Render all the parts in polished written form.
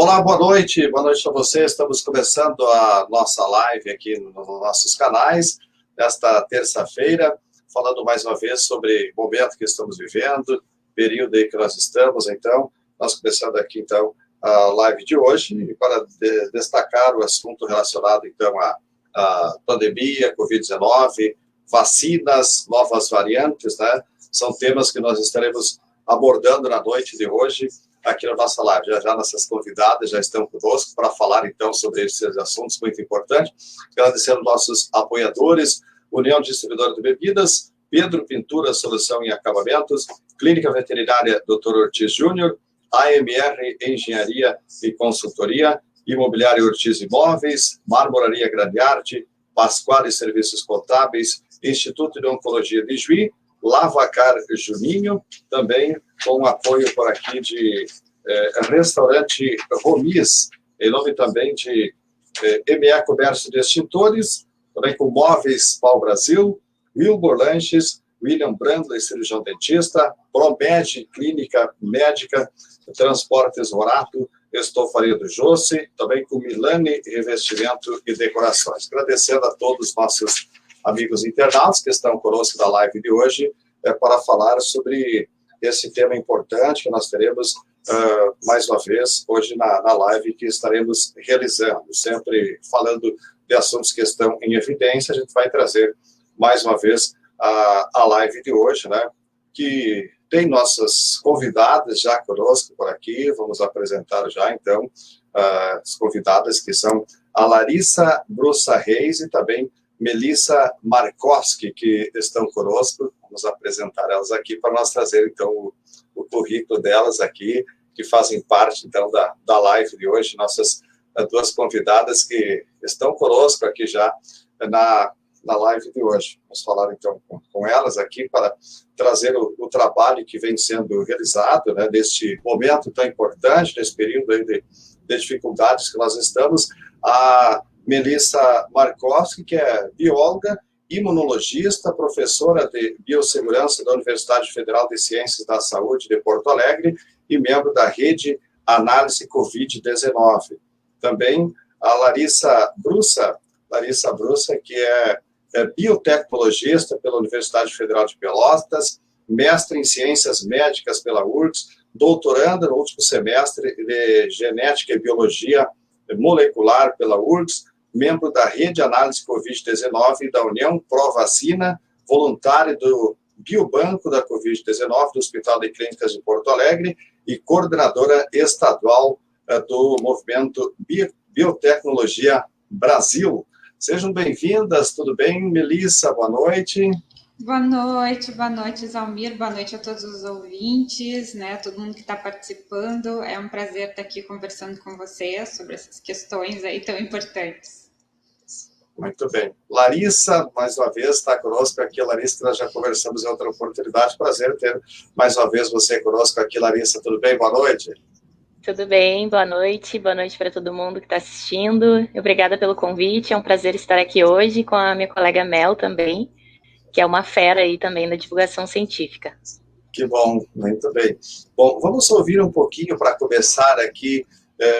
Olá, boa noite a você. Estamos começando a nossa live aqui nos nossos canais, nesta terça-feira, falando mais uma vez sobre o momento que estamos vivendo, período aí que nós estamos. Então, nós começando aqui, então, a live de hoje, para destacar o assunto relacionado, então, à pandemia, Covid-19, vacinas, novas variantes, né? São temas que nós estaremos abordando na noite de hoje, aqui na nossa live. Já nossas convidadas já estão conosco para falar, então, sobre esses assuntos muito importantes. Agradecendo nossos apoiadores, União Distribuidora de Bebidas, Pedro Pintura, Solução em Acabamentos, Clínica Veterinária Dr. Ortiz Júnior, AMR Engenharia e Consultoria, Imobiliária Ortiz Imóveis, Marmoraria Grande Arte, Pasquale Serviços Contábeis, Instituto de Oncologia de Juí, Lavacar Juninho, também com apoio por aqui de Restaurante Romis, em nome também de ME Comércio de Extintores, também com Móveis Pau Brasil, Wilbur Lanches, William Brandley, cirurgião dentista, Promed, Clínica Médica, Transportes Morato, Estofaria do Jossi, também com Milani Revestimento e Decorações. Agradecendo a todos os nossos amigos internautas que estão conosco na live de hoje, para falar sobre esse tema importante que nós teremos, mais uma vez, hoje na live que estaremos realizando, sempre falando de assuntos que estão em evidência. A gente vai trazer, mais uma vez, a live de hoje, né, que tem nossas convidadas já conosco por aqui. Vamos apresentar já, então, as convidadas, que são a Larissa Brussa Reis e também Melissa Markowski, que estão conosco. Vamos apresentar elas aqui para nós trazer, então, o currículo delas aqui, que fazem parte, então, da live de hoje. Nossas duas convidadas que estão conosco aqui já na live de hoje. Vamos falar, então, com elas aqui para trazer o trabalho que vem sendo realizado, né, neste momento tão importante, nesse período aí de dificuldades que nós estamos. A Melissa Markowski, que é bióloga, imunologista, professora de biossegurança da Universidade Federal de Ciências da Saúde de Porto Alegre e membro da rede Análise Covid-19. Também a Larissa Brussa, que é biotecnologista pela Universidade Federal de Pelotas, mestre em Ciências Médicas pela URGS, doutoranda no último semestre de Genética e Biologia Molecular pela URGS, membro da Rede Análise Covid-19 e da União Pró-Vacina, voluntário do Biobanco da Covid-19 do Hospital de Clínicas de Porto Alegre e coordenadora estadual do Movimento Biotecnologia Brasil. Sejam bem-vindas, tudo bem, Melissa? Boa noite. Boa noite, Zalmir, boa noite a todos os ouvintes, né, todo mundo que está participando. É um prazer estar aqui conversando com vocês sobre essas questões aí tão importantes. Muito bem. Larissa, mais uma vez, está conosco aqui. Larissa, nós já conversamos em outra oportunidade. Prazer ter mais uma vez você conosco aqui, Larissa. Tudo bem? Boa noite. Tudo bem, boa noite para todo mundo que está assistindo. Obrigada pelo convite, é um prazer estar aqui hoje com a minha colega Mel também, que é uma fera aí também da divulgação científica. Que bom, muito bem. Bom, vamos ouvir um pouquinho para começar aqui,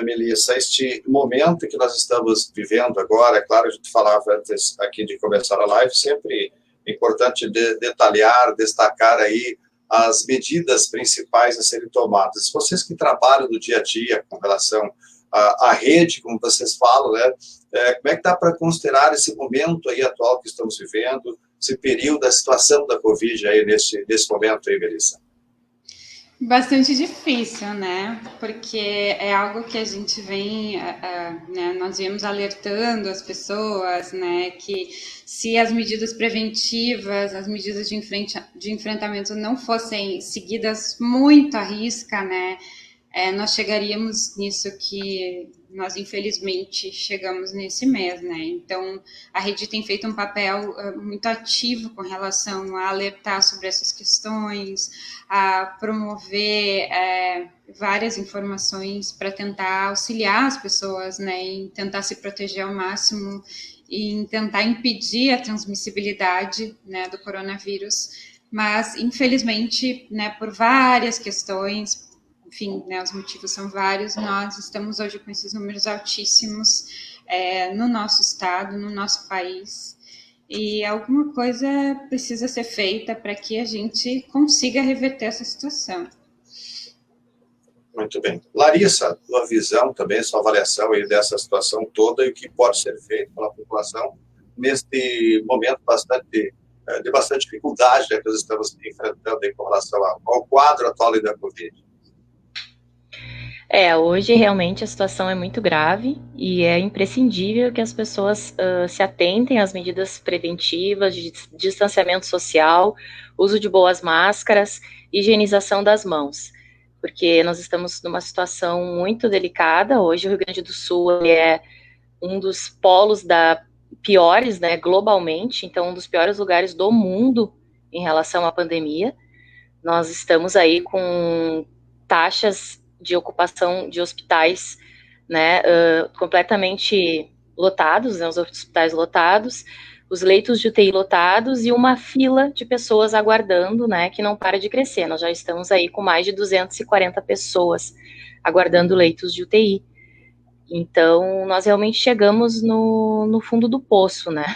Melissa, este momento que nós estamos vivendo agora. É claro, a gente falava antes aqui de começar a live, sempre é importante detalhar, destacar aí as medidas principais a serem tomadas. Vocês que trabalham no dia a dia com relação à rede, como vocês falam, né? Como é que dá para considerar esse momento aí atual que estamos vivendo, esse período, a situação da Covid aí nesse momento aí, Melissa? Bastante difícil, né? Porque é algo que a gente vem, né, nós viemos alertando as pessoas, né, que se as medidas preventivas, as medidas de enfrentamento não fossem seguidas muito à risca, né, nós chegaríamos nisso que nós, infelizmente, chegamos nesse mês, né? Então, a rede tem feito um papel muito ativo com relação a alertar sobre essas questões, a promover várias informações para tentar auxiliar as pessoas, né? Em tentar se proteger ao máximo e em tentar impedir a transmissibilidade, né, do coronavírus. Mas, infelizmente, né, por várias questões, enfim, né, os motivos são vários, nós estamos hoje com esses números altíssimos no nosso estado, no nosso país, e alguma coisa precisa ser feita para que a gente consiga reverter essa situação. Muito bem. Larissa, sua visão também, sua avaliação aí dessa situação toda e o que pode ser feito pela população neste momento de bastante dificuldade, né, que nós estamos enfrentando aí com relação ao quadro atual da Covid. Hoje realmente a situação é muito grave e é imprescindível que as pessoas se atentem às medidas preventivas de distanciamento social, uso de boas máscaras, higienização das mãos, porque nós estamos numa situação muito delicada. Hoje o Rio Grande do Sul é um dos polos piores, né, globalmente, então um dos piores lugares do mundo em relação à pandemia. Nós estamos aí com taxas de ocupação de hospitais, né, completamente lotados, né, os hospitais lotados, os leitos de UTI lotados e uma fila de pessoas aguardando, né, que não para de crescer. Nós já estamos aí com mais de 240 pessoas aguardando leitos de UTI. Então, nós realmente chegamos no fundo do poço, né,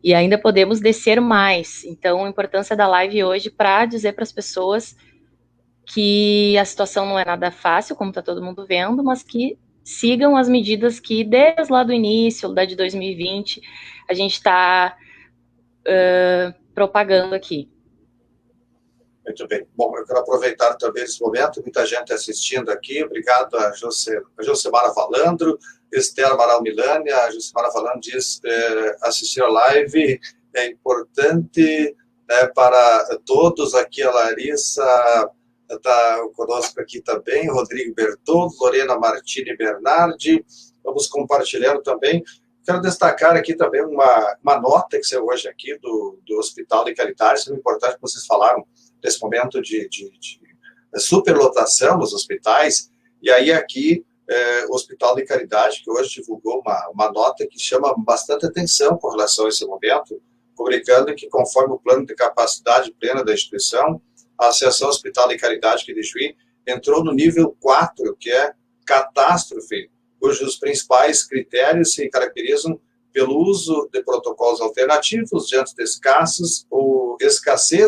e ainda podemos descer mais. Então, a importância da live hoje para dizer para as pessoas que a situação não é nada fácil, como está todo mundo vendo, mas que sigam as medidas que desde lá do início, da de 2020, a gente está propagando aqui. Muito bem. Bom, eu quero aproveitar também esse momento, muita gente assistindo aqui. Obrigado a Josemara Valandro, Esther Amaral Milani. A Josemara Valandro diz assistir a live é importante, né, para todos. Aqui a Larissa está conosco aqui também, Rodrigo Bertoldo, Lorena Martini Bernardi. Vamos compartilhando também. Quero destacar aqui também uma nota que saiu hoje aqui do Hospital de Caridade. Isso é importante que vocês falaram nesse momento de superlotação nos hospitais. E aí aqui o Hospital de Caridade, que hoje divulgou uma nota que chama bastante atenção com relação a esse momento, comunicando que, conforme o plano de capacidade plena da instituição, a Associação Hospital de Caridade aqui de Juí entrou no nível 4, que é catástrofe, cujos principais critérios se caracterizam pelo uso de protocolos alternativos diante de escassez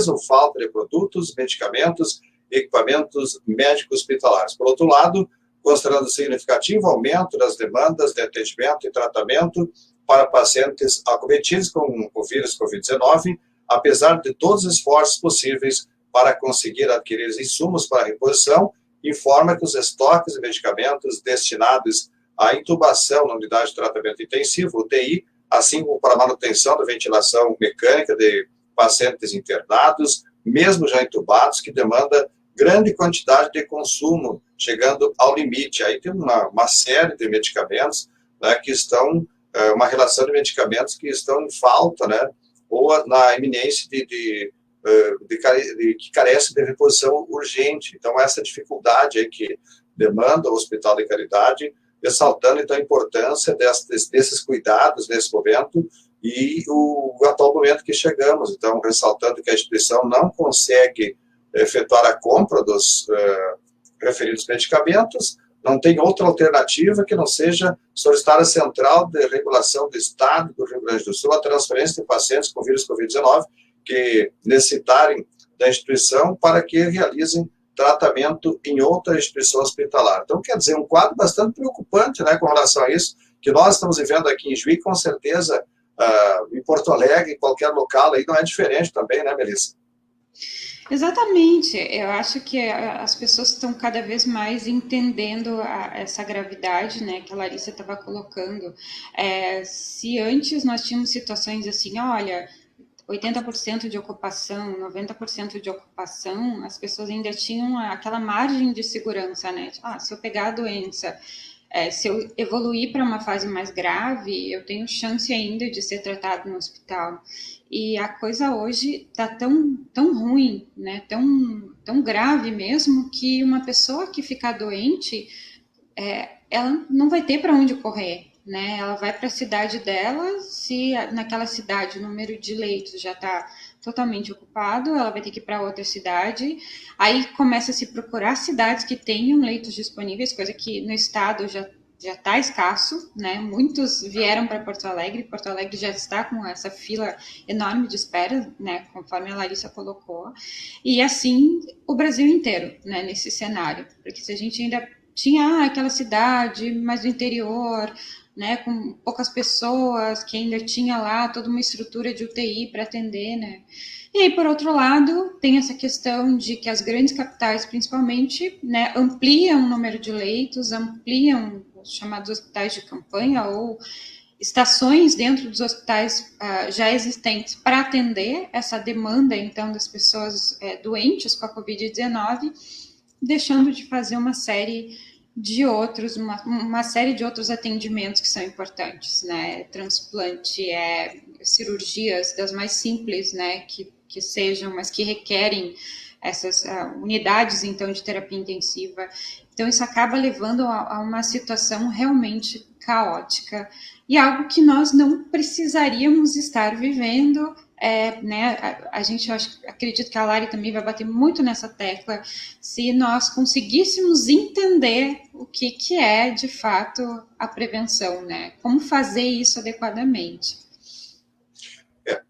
ou falta de produtos, medicamentos e equipamentos médicos hospitalares. Por outro lado, considerando significativo aumento das demandas de atendimento e tratamento para pacientes acometidos com o vírus Covid-19, apesar de todos os esforços possíveis para conseguir adquirir insumos para a reposição, informa que os estoques de medicamentos destinados à intubação na unidade de tratamento intensivo, UTI, assim como para a manutenção da ventilação mecânica de pacientes internados, mesmo já intubados, que demanda grande quantidade de consumo, chegando ao limite. Aí tem uma série de medicamentos, né, que estão, uma relação de medicamentos que estão em falta, né, ou na iminência que carece de reposição urgente. Então, essa dificuldade aí que demanda o Hospital de Caridade, ressaltando, então, a importância desses cuidados nesse momento e o atual momento que chegamos. Então, ressaltando que a instituição não consegue efetuar a compra dos referidos medicamentos, não tem outra alternativa que não seja solicitar à Central de Regulação do Estado do Rio Grande do Sul a transferência de pacientes com vírus Covid-19 que necessitarem da instituição para que realizem tratamento em outra instituição hospitalar. Então, quer dizer, um quadro bastante preocupante, né, com relação a isso, que nós estamos vivendo aqui em Juí, com certeza, em Porto Alegre, em qualquer local, aí não é diferente também, né, Melissa? Exatamente, eu acho que as pessoas estão cada vez mais entendendo essa gravidade, né, que a Larissa estava colocando. Se antes nós tínhamos situações assim, olha, 80% de ocupação, 90% de ocupação, as pessoas ainda tinham aquela margem de segurança, né? Se eu pegar a doença, se eu evoluir para uma fase mais grave, eu tenho chance ainda de ser tratado no hospital. E a coisa hoje está tão ruim, né? Tão grave mesmo, que uma pessoa que ficar doente, ela não vai ter para onde correr, né? Ela vai para a cidade dela, se naquela cidade o número de leitos já está totalmente ocupado, ela vai ter que ir para outra cidade. Aí começa a se procurar cidades que tenham leitos disponíveis, coisa que no estado já está escasso, né? Muitos vieram para Porto Alegre já está com essa fila enorme de espera, né? Conforme a Larissa colocou. E assim o Brasil inteiro, né? Nesse cenário. Porque se a gente ainda tinha aquela cidade mais do interior, né, com poucas pessoas, que ainda tinha lá toda uma estrutura de UTI para atender, né? E aí, por outro lado, tem essa questão de que as grandes capitais, principalmente, né, ampliam o número de leitos, ampliam os chamados hospitais de campanha ou estações dentro dos hospitais já existentes para atender essa demanda, então, das pessoas doentes com a Covid-19, deixando de fazer uma série de outros, uma série de outros atendimentos que são importantes, né? Transplante, cirurgias das mais simples, né? Que sejam, mas que requerem essas unidades, então, de terapia intensiva. Então, isso acaba levando a uma situação realmente caótica e algo que nós não precisaríamos estar vivendo. Né, a gente acredito que a Lari também vai bater muito nessa tecla, se nós conseguíssemos entender o que é de fato a prevenção, né? Como fazer isso adequadamente.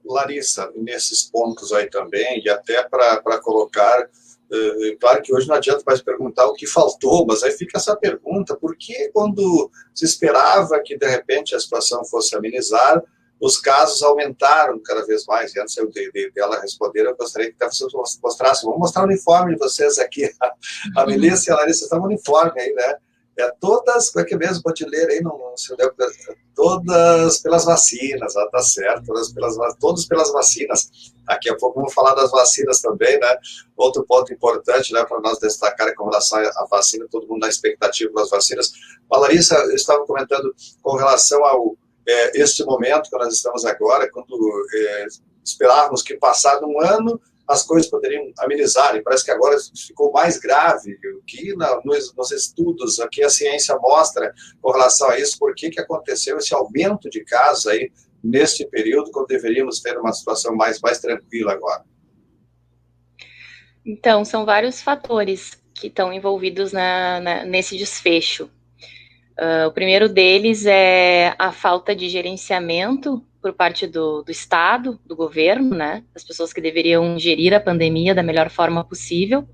Larissa, nesses pontos aí também, e até para colocar, claro que hoje não adianta mais perguntar o que faltou, mas aí fica essa pergunta, por que quando se esperava que de repente a situação fosse amenizar, os casos aumentaram cada vez mais? E antes dela responder, eu gostaria que vocês mostrassem. Vamos mostrar o uniforme de vocês aqui. A Melissa e a Larissa estão no uniforme aí, né? Todas, como é que é mesmo? Pode ler aí, não se deu, todas pelas vacinas, tá certo, todas pelas vacinas. Daqui a pouco vamos falar das vacinas também, né? Outro ponto importante, né, para nós destacar com relação à vacina, todo mundo na expectativa das vacinas. A Larissa, eu estava comentando com relação ao este momento que nós estamos agora, quando esperávamos que passado um ano as coisas poderiam amenizar, e parece que agora ficou mais grave, o que nos estudos, aqui a ciência mostra com relação a isso, por que aconteceu esse aumento de casos aí neste período, quando deveríamos ter uma situação mais tranquila agora. Então, são vários fatores que estão envolvidos nesse desfecho. O primeiro deles é a falta de gerenciamento por parte do Estado, do governo, né? As pessoas que deveriam gerir a pandemia da melhor forma possível.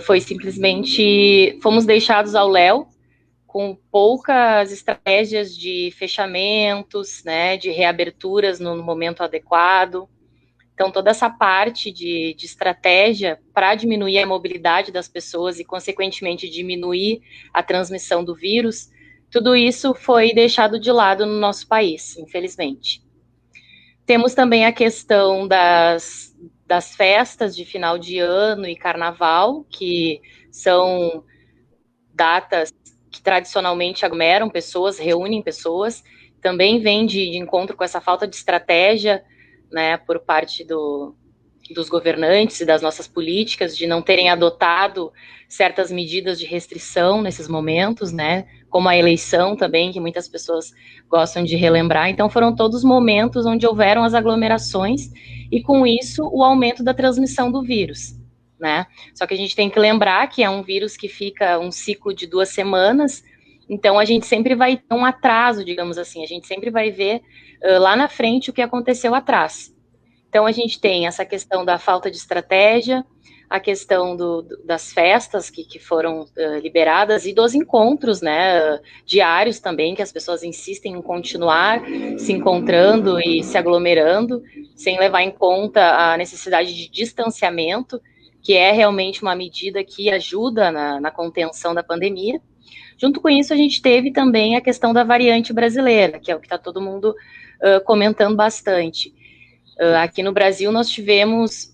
Foi simplesmente, fomos deixados ao léu, com poucas estratégias de fechamentos, né? De reaberturas no momento adequado. Então, toda essa parte de estratégia para diminuir a mobilidade das pessoas e, consequentemente, diminuir a transmissão do vírus, tudo isso foi deixado de lado no nosso país, infelizmente. Temos também a questão das festas de final de ano e carnaval, que são datas que tradicionalmente aglomeram pessoas, reúnem pessoas, também vem de encontro com essa falta de estratégia, né, por parte dos governantes e das nossas políticas, de não terem adotado certas medidas de restrição nesses momentos, né, como a eleição também, que muitas pessoas gostam de relembrar. Então, foram todos momentos onde houveram as aglomerações e, com isso, o aumento da transmissão do vírus, né. Só que a gente tem que lembrar que é um vírus que fica um ciclo de 2 semanas, então a gente sempre vai ter um atraso, digamos assim, a gente sempre vai ver lá na frente o que aconteceu atrás. Então, a gente tem essa questão da falta de estratégia, a questão das festas que foram liberadas e dos encontros, né, diários também, que as pessoas insistem em continuar se encontrando e se aglomerando, sem levar em conta a necessidade de distanciamento, que é realmente uma medida que ajuda na contenção da pandemia. Junto com isso, a gente teve também a questão da variante brasileira, que é o que está todo mundo comentando bastante. Aqui no Brasil, nós tivemos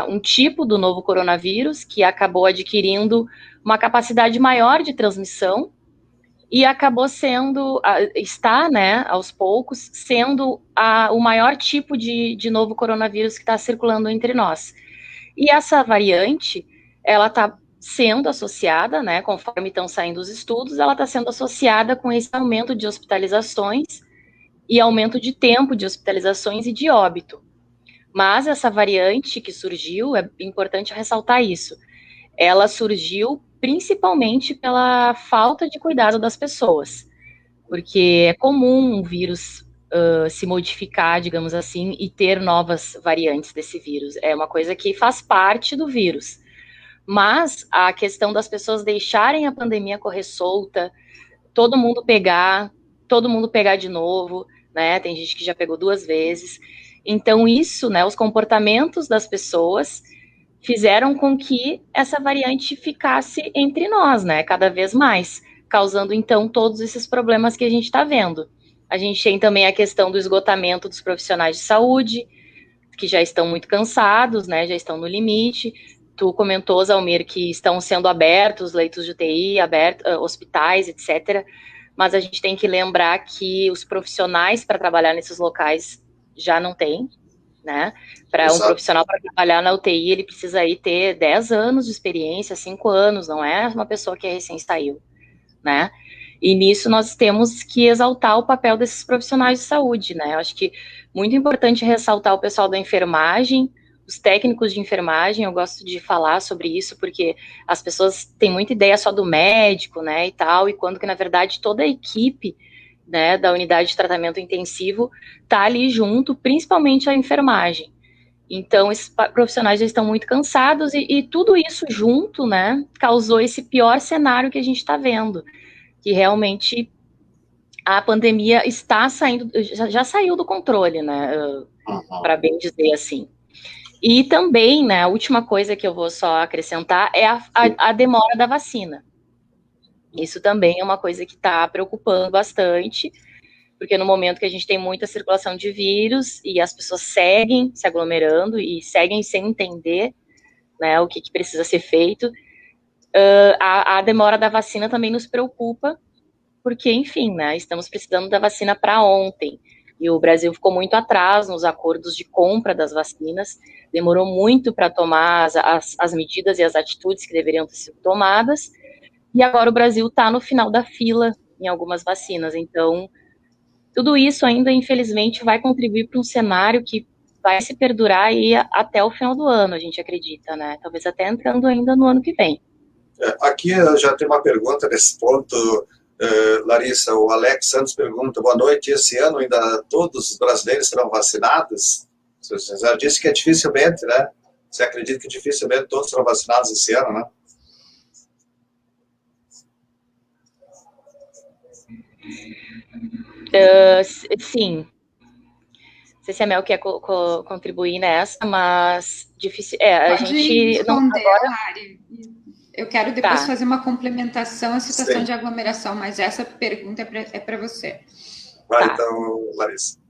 um tipo do novo coronavírus que acabou adquirindo uma capacidade maior de transmissão e acabou está, né, aos poucos, sendo o maior tipo de novo coronavírus que está circulando entre nós. E essa variante, ela está sendo associada, né, conforme estão saindo os estudos, ela está sendo associada com esse aumento de hospitalizações e aumento de tempo de hospitalizações e de óbito. Mas essa variante que surgiu, é importante ressaltar isso, ela surgiu principalmente pela falta de cuidado das pessoas, porque é comum um vírus se modificar, digamos assim, e ter novas variantes desse vírus. É uma coisa que faz parte do vírus. Mas a questão das pessoas deixarem a pandemia correr solta, todo mundo pegar de novo, né? Tem gente que já pegou 2 vezes. Então, isso, né, os comportamentos das pessoas fizeram com que essa variante ficasse entre nós, né, cada vez mais, causando, então, todos esses problemas que a gente está vendo. A gente tem também a questão do esgotamento dos profissionais de saúde, que já estão muito cansados, né, já estão no limite. Tu comentou, Zalmir, que estão sendo abertos leitos de UTI, hospitais, etc., mas a gente tem que lembrar que os profissionais para trabalhar nesses locais já não tem, né? Para um profissional para trabalhar na UTI, ele precisa aí ter 10 anos de experiência, 5 anos, não é uma pessoa que recém saiu, né? E nisso nós temos que exaltar o papel desses profissionais de saúde, né? Eu acho que muito importante ressaltar o pessoal da enfermagem, os técnicos de enfermagem, eu gosto de falar sobre isso, porque as pessoas têm muita ideia só do médico, né, e tal, e quando que, na verdade, toda a equipe, né, da unidade de tratamento intensivo tá ali junto, principalmente a enfermagem. Então, esses profissionais já estão muito cansados e tudo isso junto, né, causou esse pior cenário que a gente está vendo, que realmente a pandemia está saindo, já saiu do controle, né, para bem dizer assim. E também, né, a última coisa que eu vou só acrescentar é a demora da vacina. Isso também é uma coisa que está preocupando bastante, porque no momento que a gente tem muita circulação de vírus e as pessoas seguem se aglomerando e seguem sem entender, né, o que precisa ser feito, a demora da vacina também nos preocupa, porque, enfim, né, estamos precisando da vacina para ontem. E o Brasil ficou muito atrás nos acordos de compra das vacinas, demorou muito para tomar as medidas e as atitudes que deveriam ter sido tomadas, e agora o Brasil está no final da fila em algumas vacinas. Então, tudo isso ainda, infelizmente, vai contribuir para um cenário que vai se perdurar aí até o final do ano, a gente acredita, né? Talvez até entrando ainda no ano que vem. Aqui eu já tenho uma pergunta nesse ponto, Larissa. O Alex Santos pergunta: boa noite, esse ano ainda todos os brasileiros serão vacinados? Você já disse que é dificilmente, né? Você acredita que dificilmente todos serão vacinados esse ano, né? Sim. Não sei se a Mel quer contribuir nessa, mas difícil. A Pode gente responder, não agora. Lari. Eu quero depois fazer uma complementação à situação de aglomeração, mas essa pergunta é para você. Vai, então, Larissa.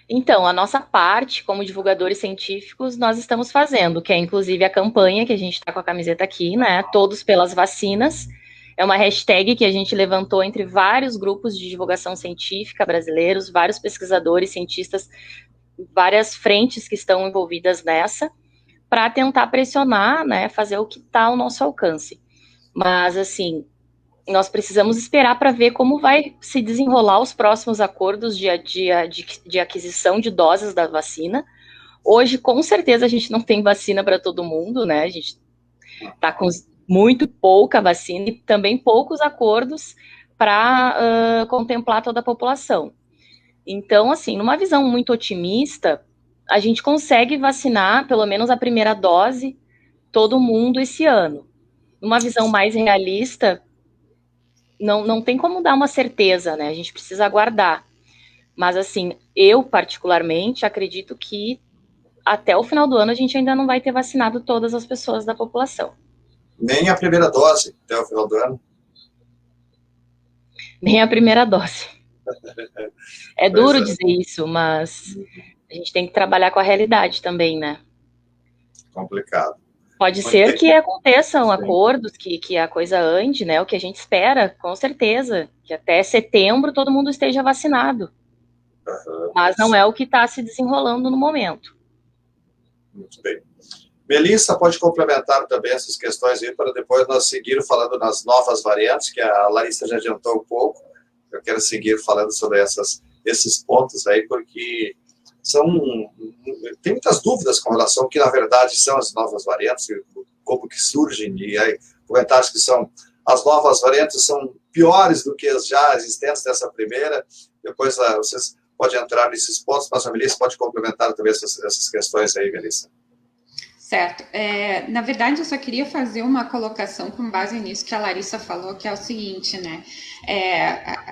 Então, a nossa parte, como divulgadores científicos, nós estamos fazendo, que é inclusive a campanha que a gente está com a camiseta aqui, né? Todos pelas vacinas. É uma hashtag que a gente levantou entre vários grupos de divulgação científica brasileiros, vários pesquisadores, cientistas, várias frentes que estão envolvidas nessa, para tentar pressionar, né, fazer o que está ao nosso alcance. Mas, assim, nós precisamos esperar para ver como vai se desenrolar os próximos acordos de aquisição de doses da vacina. Hoje, com certeza, a gente não tem vacina para todo mundo, né? A gente está com muito pouca vacina e também poucos acordos para contemplar toda a população. Então, assim, numa visão muito otimista, a gente consegue vacinar pelo menos a primeira dose todo mundo esse ano. Numa visão mais realista, não tem como dar uma certeza, né? A gente precisa aguardar. Mas, assim, eu particularmente acredito que até o final do ano a gente ainda não vai ter vacinado todas as pessoas da população. Nem a primeira dose até o final do ano? Nem a primeira dose. É duro dizer isso, mas a gente tem que trabalhar com a realidade também, né? Complicado. Pode ser que aconteçam acordos, que a coisa ande, né? O que a gente espera, com certeza, que até setembro todo mundo esteja vacinado. Mas não é o que está se desenrolando no momento. Muito bem. Melissa, pode complementar também essas questões aí para depois nós seguir falando nas novas variantes, que a Larissa já adiantou um pouco. Eu quero seguir falando sobre esses pontos aí, porque tem muitas dúvidas com relação ao que, na verdade, são as novas variantes, como que surgem, e aí comentários que as novas variantes são piores do que as já existentes dessa primeira. Depois vocês podem entrar nesses pontos, mas a Melissa pode complementar também essas questões aí, Melissa. Certo. Na verdade, eu só queria fazer uma colocação com base nisso que a Larissa falou, que é o seguinte, né?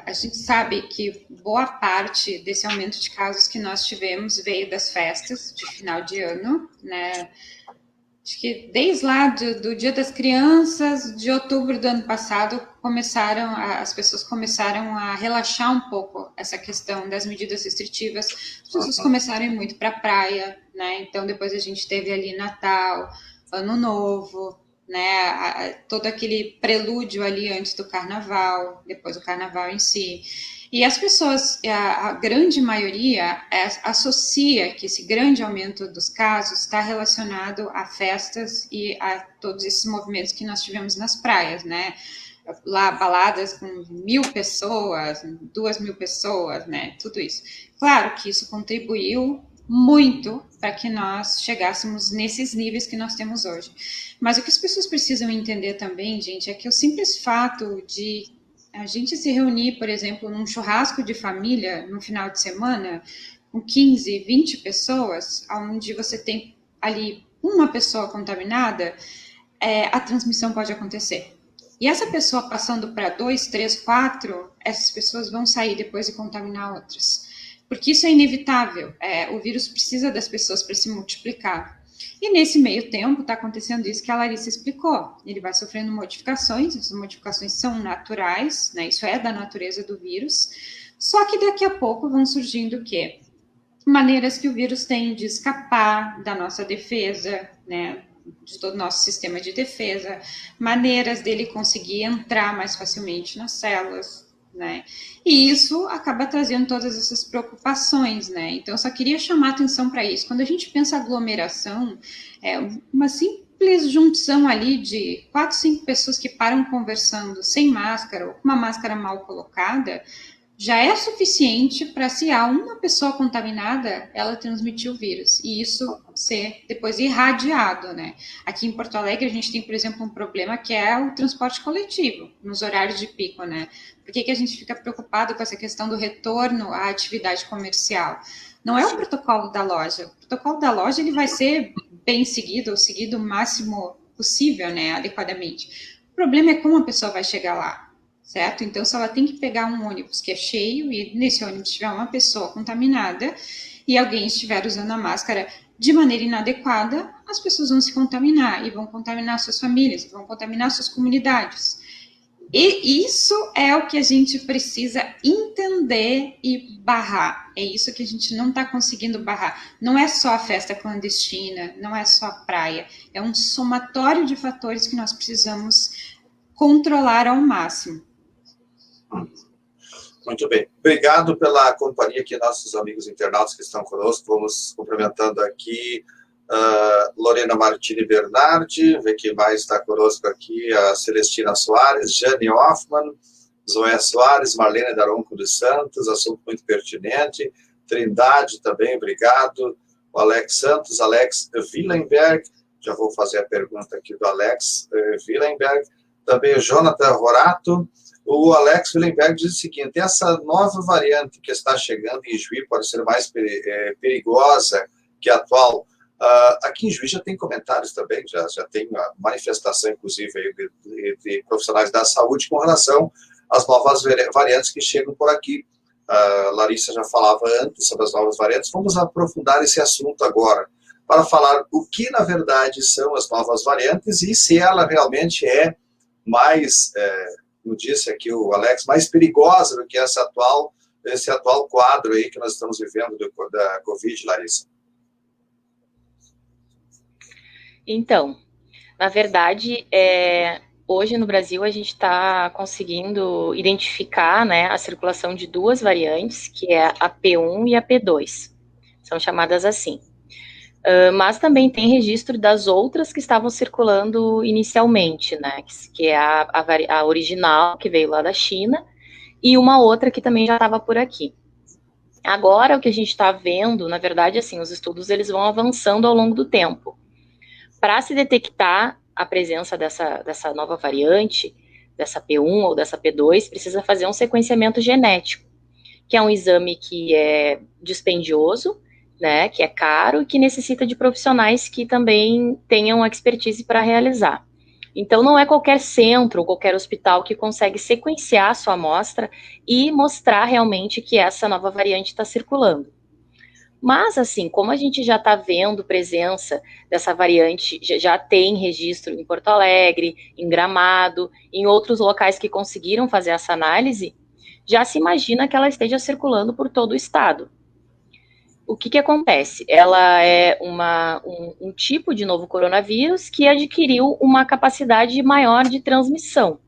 A gente sabe que boa parte desse aumento de casos que nós tivemos veio das festas de final de ano, né? Acho que desde lá do Dia das Crianças, de outubro do ano passado, as pessoas começaram a relaxar um pouco essa questão das medidas restritivas. As pessoas começaram a ir muito para a praia, né? Então, depois a gente teve ali Natal, Ano Novo, né? Todo aquele prelúdio ali antes do Carnaval, depois o Carnaval em si. E as pessoas, a grande maioria, associa que esse grande aumento dos casos está relacionado a festas e a todos esses movimentos que nós tivemos nas praias, né? Lá, baladas com 1.000 pessoas, 2.000 pessoas, né? Tudo isso. Claro que isso contribuiu muito para que nós chegássemos nesses níveis que nós temos hoje. Mas o que as pessoas precisam entender também, gente, é que o simples fato de a gente se reunir, por exemplo, num churrasco de família no final de semana, com 15, 20 pessoas, onde você tem ali uma pessoa contaminada, a transmissão pode acontecer. E essa pessoa passando para 2, 3, 4, essas pessoas vão sair depois e contaminar outras. Porque isso é inevitável. O vírus precisa das pessoas para se multiplicar. E nesse meio tempo está acontecendo isso que a Larissa explicou. Ele vai sofrendo modificações, essas modificações são naturais, né? Isso é da natureza do vírus. Só que daqui a pouco vão surgindo o quê? Maneiras que o vírus tem de escapar da nossa defesa, né? De todo o nosso sistema de defesa, maneiras dele conseguir entrar mais facilmente nas células, né? E isso acaba trazendo todas essas preocupações, né? Então, eu só queria chamar atenção para isso. Quando a gente pensa aglomeração, uma simples junção ali de 4, 5 pessoas que param conversando sem máscara ou com uma máscara mal colocada, já é suficiente para, se há uma pessoa contaminada, ela transmitir o vírus. E isso ser depois irradiado, né? Aqui em Porto Alegre, a gente tem, por exemplo, um problema que é o transporte coletivo, nos horários de pico, né? Por que a gente fica preocupado com essa questão do retorno à atividade comercial? Não é o protocolo da loja. O protocolo da loja ele vai ser bem seguido, ou seguido o máximo possível, né? Adequadamente. O problema é como a pessoa vai chegar lá. Certo? Então, se ela tem que pegar um ônibus que é cheio e nesse ônibus tiver uma pessoa contaminada e alguém estiver usando a máscara de maneira inadequada, as pessoas vão se contaminar e vão contaminar suas famílias, vão contaminar suas comunidades. E isso é o que a gente precisa entender e barrar. É isso que a gente não está conseguindo barrar. Não é só a festa clandestina, não é só a praia. É um somatório de fatores que nós precisamos controlar ao máximo. Muito bem. Obrigado pela companhia aqui, nossos amigos internautas que estão conosco. Vamos cumprimentando aqui Lorena Martini Bernardi, vê quem mais está conosco aqui, a Celestina Soares, Jane Hoffman, Zoé Soares, Marlene Daronco dos Santos, assunto muito pertinente, Trindade também, obrigado, o Alex Santos, Alex Willenberg, já vou fazer a pergunta aqui do Alex Willenberg, também o Jonathan Rorato. O Alex Willenberg diz o seguinte: essa nova variante que está chegando em Juiz pode ser mais perigosa que a atual. Aqui em Juiz já tem comentários também, já tem uma manifestação, inclusive, aí de profissionais da saúde com relação às novas variantes que chegam por aqui. A Larissa já falava antes sobre as novas variantes. Vamos aprofundar esse assunto agora, para falar o que, na verdade, são as novas variantes e se ela realmente é mais... como disse aqui o Alex, mais perigosa do que esse atual quadro aí que nós estamos vivendo da Covid, Larissa? Então, na verdade, hoje no Brasil a gente está conseguindo identificar, né, a circulação de duas variantes, que é a P1 e a P2, são chamadas assim. Mas também tem registro das outras que estavam circulando inicialmente, né, que é a original, que veio lá da China, e uma outra que também já estava por aqui. Agora, o que a gente está vendo, na verdade, assim, os estudos eles vão avançando ao longo do tempo. Para se detectar a presença dessa nova variante, dessa P1 ou dessa P2, precisa fazer um sequenciamento genético, que é um exame que é dispendioso, né, que é caro e que necessita de profissionais que também tenham expertise para realizar. Então, não é qualquer centro ou qualquer hospital que consegue sequenciar a sua amostra e mostrar realmente que essa nova variante está circulando. Mas, assim, como a gente já está vendo presença dessa variante, já tem registro em Porto Alegre, em Gramado, em outros locais que conseguiram fazer essa análise, já se imagina que ela esteja circulando por todo o estado. O que acontece? Ela é um tipo de novo coronavírus que adquiriu uma capacidade maior de transmissão.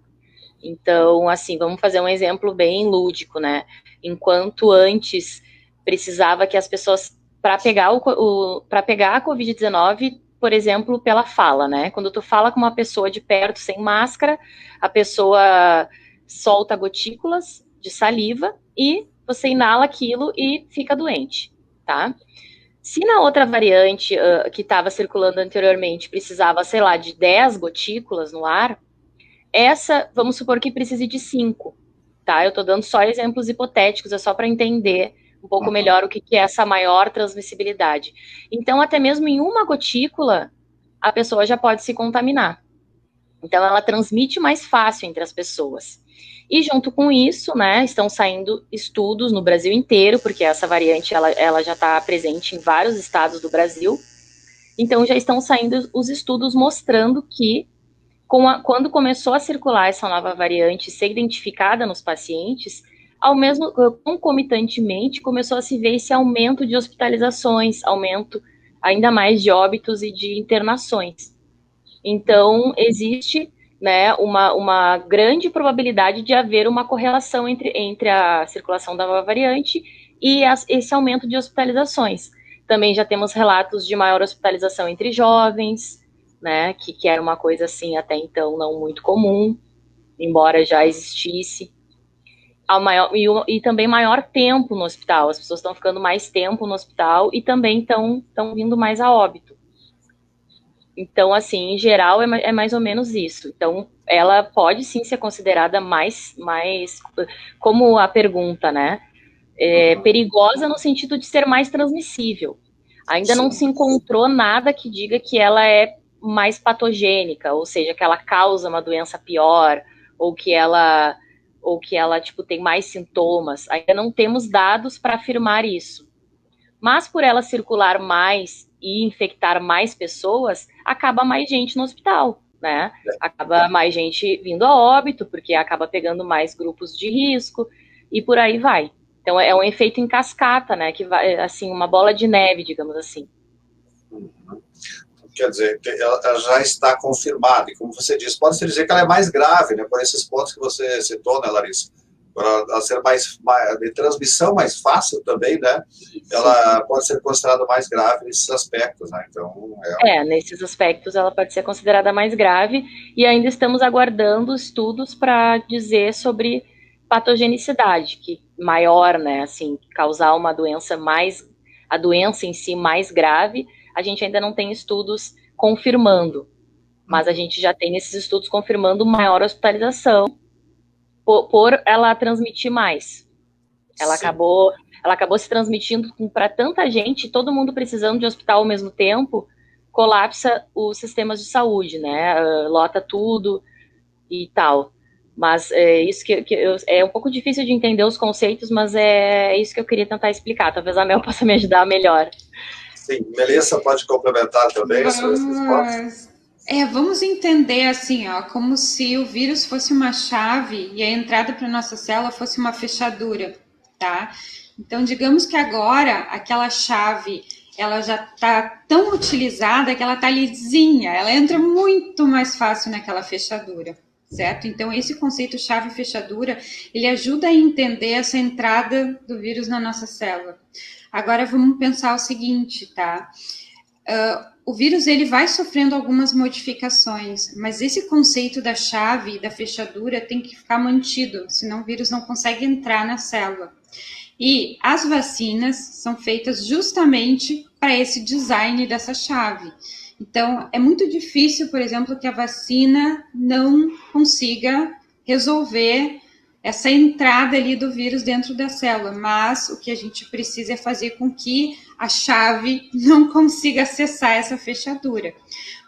Então, assim, vamos fazer um exemplo bem lúdico, né? Enquanto antes precisava que as pessoas, para pegar a Covid-19, por exemplo, pela fala, né? Quando tu fala com uma pessoa de perto sem máscara, a pessoa solta gotículas de saliva e você inala aquilo e fica doente, tá? Se na outra variante que estava circulando anteriormente precisava, sei lá, de 10 gotículas no ar, essa, vamos supor que precise de 5, tá? Eu tô dando só exemplos hipotéticos, é só para entender um pouco melhor o que é essa maior transmissibilidade. Então, até mesmo em uma gotícula, a pessoa já pode se contaminar. Então, ela transmite mais fácil entre as pessoas. E junto com isso, né, estão saindo estudos no Brasil inteiro, porque essa variante, ela já está presente em vários estados do Brasil. Então, já estão saindo os estudos mostrando que quando começou a circular essa nova variante, ser identificada nos pacientes, concomitantemente começou a se ver esse aumento de hospitalizações, aumento ainda mais de óbitos e de internações. Então, existe, né, uma grande probabilidade de haver uma correlação entre a circulação da nova variante e esse aumento de hospitalizações. Também já temos relatos de maior hospitalização entre jovens, né, que era uma coisa assim até então não muito comum, embora já existisse. E também maior tempo no hospital, as pessoas estão ficando mais tempo no hospital e também estão vindo mais a óbito. Então, assim, em geral é mais ou menos isso. Então, ela pode sim ser considerada mais como a pergunta, né, perigosa no sentido de ser mais transmissível. Ainda não se encontrou nada que diga que ela é mais patogênica, ou seja, que ela causa uma doença pior, ou que ela tipo, tem mais sintomas. Ainda não temos dados para afirmar isso. Mas por ela circular mais e infectar mais pessoas, acaba mais gente no hospital, né? Acaba mais gente vindo a óbito, porque acaba pegando mais grupos de risco, e por aí vai. Então é um efeito em cascata, né? Que vai, assim, uma bola de neve, digamos assim. Quer dizer, ela já está confirmada, e como você disse, pode-se dizer que ela é mais grave, né, por esses pontos que você citou, né, Larissa? Por ela ser de transmissão mais fácil também, né? Ela pode ser considerada mais grave nesses aspectos, né? Então, nesses aspectos ela pode ser considerada mais grave, e ainda estamos aguardando estudos para dizer sobre patogenicidade, que maior, né, assim, causar uma doença a doença em si mais grave. A gente ainda não tem estudos confirmando, mas a gente já tem esses estudos confirmando maior hospitalização por ela transmitir mais. Ela acabou se transmitindo para tanta gente, todo mundo precisando de hospital ao mesmo tempo, colapsa os sistemas de saúde, né? Lota tudo e tal. Mas é isso é um pouco difícil de entender os conceitos, mas é isso que eu queria tentar explicar. Talvez a Mel possa me ajudar melhor. Sim, Melissa pode complementar também sobre esses pontos? Vamos entender assim, ó, como se o vírus fosse uma chave e a entrada para nossa célula fosse uma fechadura, tá? Então, digamos que agora aquela chave ela já está tão utilizada que ela está lisinha, ela entra muito mais fácil naquela fechadura, certo? Então, esse conceito chave e fechadura, ele ajuda a entender essa entrada do vírus na nossa célula. Agora, vamos pensar o seguinte, tá? O vírus ele vai sofrendo algumas modificações, mas esse conceito da chave e da fechadura tem que ficar mantido, senão o vírus não consegue entrar na célula. E as vacinas são feitas justamente para esse design dessa chave. Então, é muito difícil, por exemplo, que a vacina não consiga resolver essa entrada ali do vírus dentro da célula, mas o que a gente precisa é fazer com que a chave não consiga acessar essa fechadura.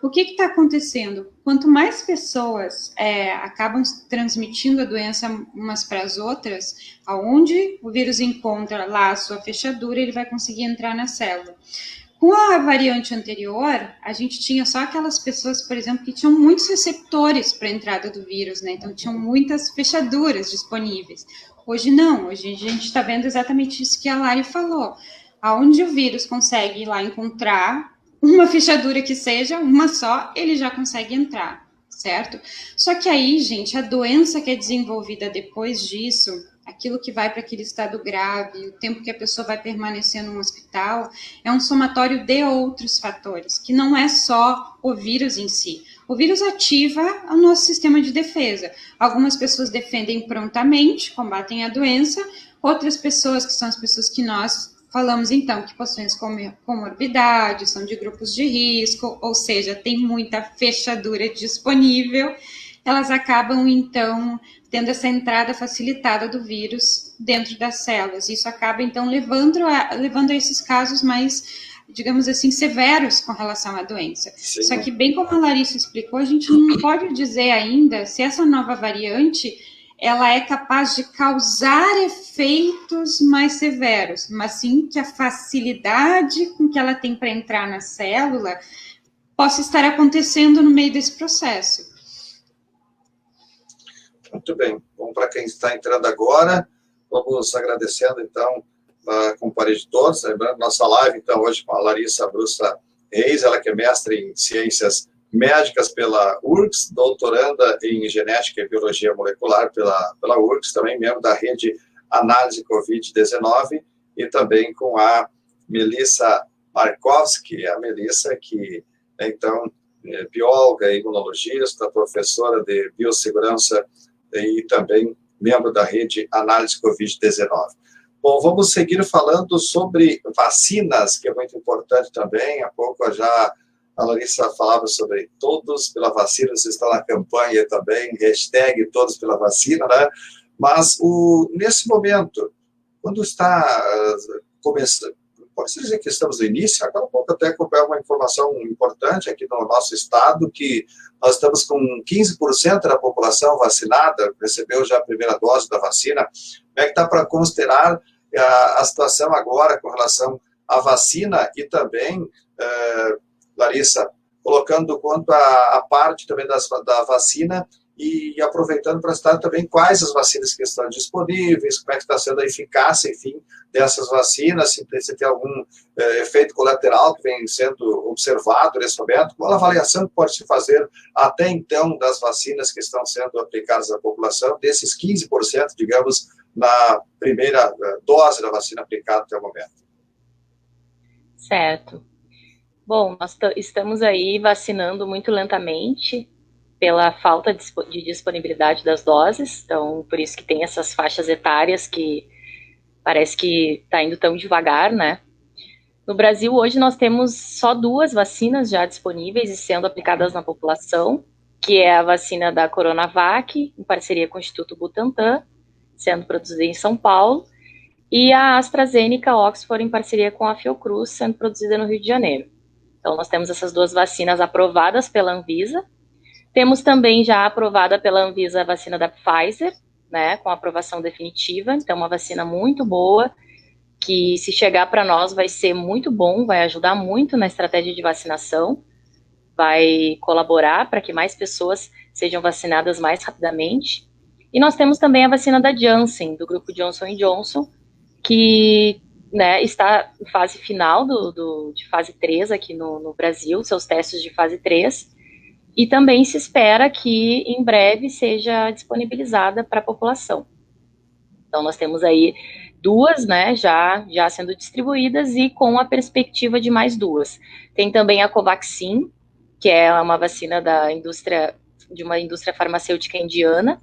O que está acontecendo? Quanto mais pessoas acabam transmitindo a doença umas para as outras, aonde o vírus encontra lá a sua fechadura, ele vai conseguir entrar na célula. Com a variante anterior, a gente tinha só aquelas pessoas, por exemplo, que tinham muitos receptores para a entrada do vírus, né? Então, tinham muitas fechaduras disponíveis. Hoje não, hoje a gente está vendo exatamente isso que a Lari falou. Aonde o vírus consegue ir lá encontrar uma fechadura que seja, uma só, ele já consegue entrar, certo? Só que aí, gente, a doença que é desenvolvida depois disso, aquilo que vai para aquele estado grave, o tempo que a pessoa vai permanecer no hospital, é um somatório de outros fatores, que não é só o vírus em si. O vírus ativa o nosso sistema de defesa. Algumas pessoas defendem prontamente, combatem a doença, outras pessoas, que são as pessoas que nós falamos, então, que possuem comorbidades, são de grupos de risco, ou seja, tem muita fechadura disponível, elas acabam, então, tendo essa entrada facilitada do vírus dentro das células. Isso acaba, então, levando a esses casos mais, digamos assim, severos com relação à doença. Sim. Só que, bem como a Larissa explicou, a gente não pode dizer ainda se essa nova variante ela é capaz de causar efeitos mais severos, mas sim que a facilidade com que ela tem para entrar na célula possa estar acontecendo no meio desse processo. Muito bem. Bom, para quem está entrando agora, vamos agradecendo, então, a companhia de todos. Lembrando, nossa live, então, hoje com a Larissa Brussa Reis, ela que é mestre em Ciências Médicas pela URGS, doutoranda em Genética e Biologia Molecular pela URGS, também membro da rede Análise Covid-19, e também com a Melissa Markowski, a Melissa que, então, é bióloga, imunologista, professora de biossegurança e também membro da rede Análise Covid-19. Bom, vamos seguir falando sobre vacinas, que é muito importante também. Há pouco já a Larissa falava sobre todos pela vacina, você está na campanha também, hashtag todos pela vacina, né? Mas nesse momento, quando está começando, pode-se dizer que estamos no início, agora um pouco até acompanhar uma informação importante aqui no nosso estado, que nós estamos com 15% da população vacinada, recebeu já a primeira dose da vacina. Como é que está para considerar a situação agora com relação à vacina e também, Larissa, colocando quanto a parte também da vacina e aproveitando para citar também quais as vacinas que estão disponíveis, como é que está sendo a eficácia, enfim, dessas vacinas, se tem algum efeito colateral que vem sendo observado nesse momento, qual a avaliação que pode se fazer até então das vacinas que estão sendo aplicadas à população, desses 15%, digamos, na primeira dose da vacina aplicada até o momento. Certo. Bom, nós estamos aí vacinando muito lentamente pela falta de disponibilidade das doses, então por isso que tem essas faixas etárias que parece que está indo tão devagar, né? No Brasil, hoje, nós temos só 2 vacinas já disponíveis e sendo aplicadas na população, que é a vacina da Coronavac, em parceria com o Instituto Butantan, sendo produzida em São Paulo, e a AstraZeneca Oxford, em parceria com a Fiocruz, sendo produzida no Rio de Janeiro. Então, nós temos essas 2 vacinas aprovadas pela Anvisa. Temos também já aprovada pela Anvisa a vacina da Pfizer, né, com aprovação definitiva. Então, uma vacina muito boa, que se chegar para nós vai ser muito bom, vai ajudar muito na estratégia de vacinação, vai colaborar para que mais pessoas sejam vacinadas mais rapidamente. E nós temos também a vacina da Janssen, do grupo Johnson & Johnson, que, né, está em fase final de fase 3 aqui no Brasil, seus testes de fase 3, e também se espera que em breve seja disponibilizada para a população. Então nós temos aí 2, né, já sendo distribuídas e com a perspectiva de mais 2. Tem também a Covaxin, que é uma vacina de uma indústria farmacêutica indiana,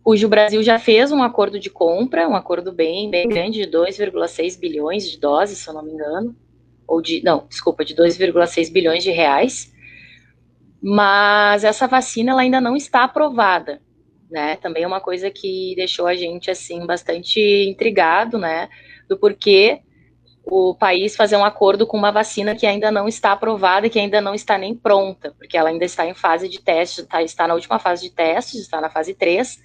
cujo Brasil já fez um acordo de compra, um acordo bem grande, de 2,6 bilhões de doses, se eu não me engano, de 2,6 bilhões de reais, mas essa vacina ela ainda não está aprovada, né? Também é uma coisa que deixou a gente, assim, bastante intrigado, né, do porquê o país fazer um acordo com uma vacina que ainda não está aprovada, que ainda não está nem pronta, porque ela ainda está em fase de teste, está na última fase de testes, está na fase 3,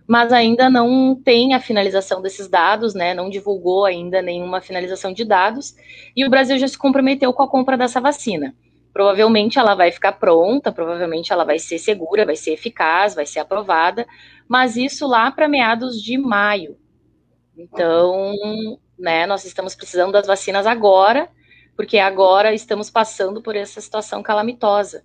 mas ainda não tem a finalização desses dados, né, não divulgou ainda nenhuma finalização de dados, e o Brasil já se comprometeu com a compra dessa vacina. Provavelmente ela vai ficar pronta, provavelmente ela vai ser segura, vai ser eficaz, vai ser aprovada, mas isso lá para meados de maio. Então, né, nós estamos precisando das vacinas agora, porque agora estamos passando por essa situação calamitosa.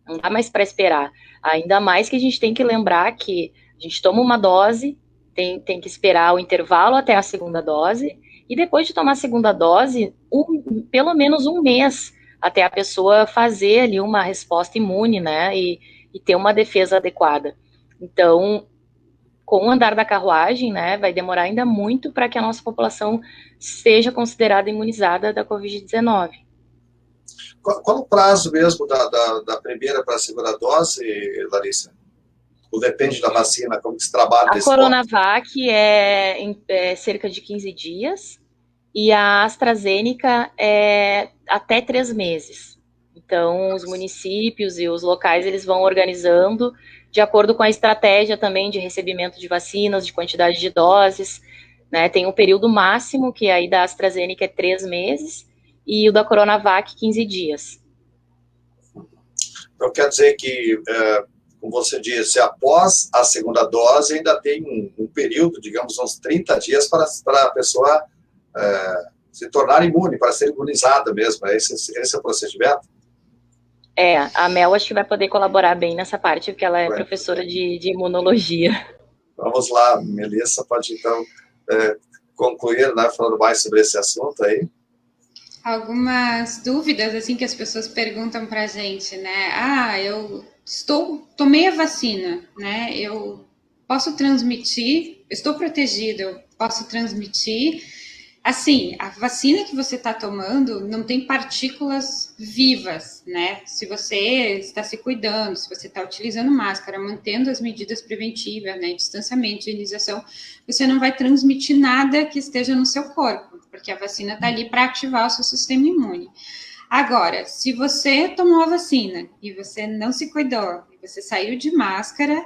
Não dá mais para esperar. Ainda mais que a gente tem que lembrar que a gente toma uma dose, tem que esperar o intervalo até a segunda dose, e depois de tomar a segunda dose, pelo menos um mês até a pessoa fazer ali uma resposta imune, né, e ter uma defesa adequada. Então, com o andar da carruagem, né, vai demorar ainda muito para que a nossa população seja considerada imunizada da Covid-19. Qual o prazo mesmo da primeira para a segunda dose, Larissa? Ou depende da vacina, como que se trabalha nesse ponto? A Coronavac é cerca de 15 dias e a AstraZeneca é até 3 meses. Então, os municípios e os locais, eles vão organizando de acordo com a estratégia também de recebimento de vacinas, de quantidade de doses, né? Tem um período máximo, que aí da AstraZeneca é 3 meses, e o da Coronavac, 15 dias. Então, quer dizer que, como você disse, após a segunda dose, ainda tem um período, digamos, uns 30 dias para a pessoa se tornar imune, para ser imunizada mesmo. Esse é o procedimento? A Mel acho que vai poder colaborar bem nessa parte, porque ela é professora de imunologia. Vamos lá, Melissa, pode então concluir, né, falando mais sobre esse assunto aí. Algumas dúvidas assim que as pessoas perguntam para a gente, né? Eu tomei a vacina, né? Eu posso transmitir? Estou protegido? Eu posso transmitir? Assim, a vacina que você está tomando não tem partículas vivas, né? Se você está se cuidando, se você está utilizando máscara, mantendo as medidas preventivas, né? Distanciamento, higienização, você não vai transmitir nada que esteja no seu corpo, porque a vacina está ali para ativar o seu sistema imune. Agora, se você tomou a vacina e você não se cuidou, e você saiu de máscara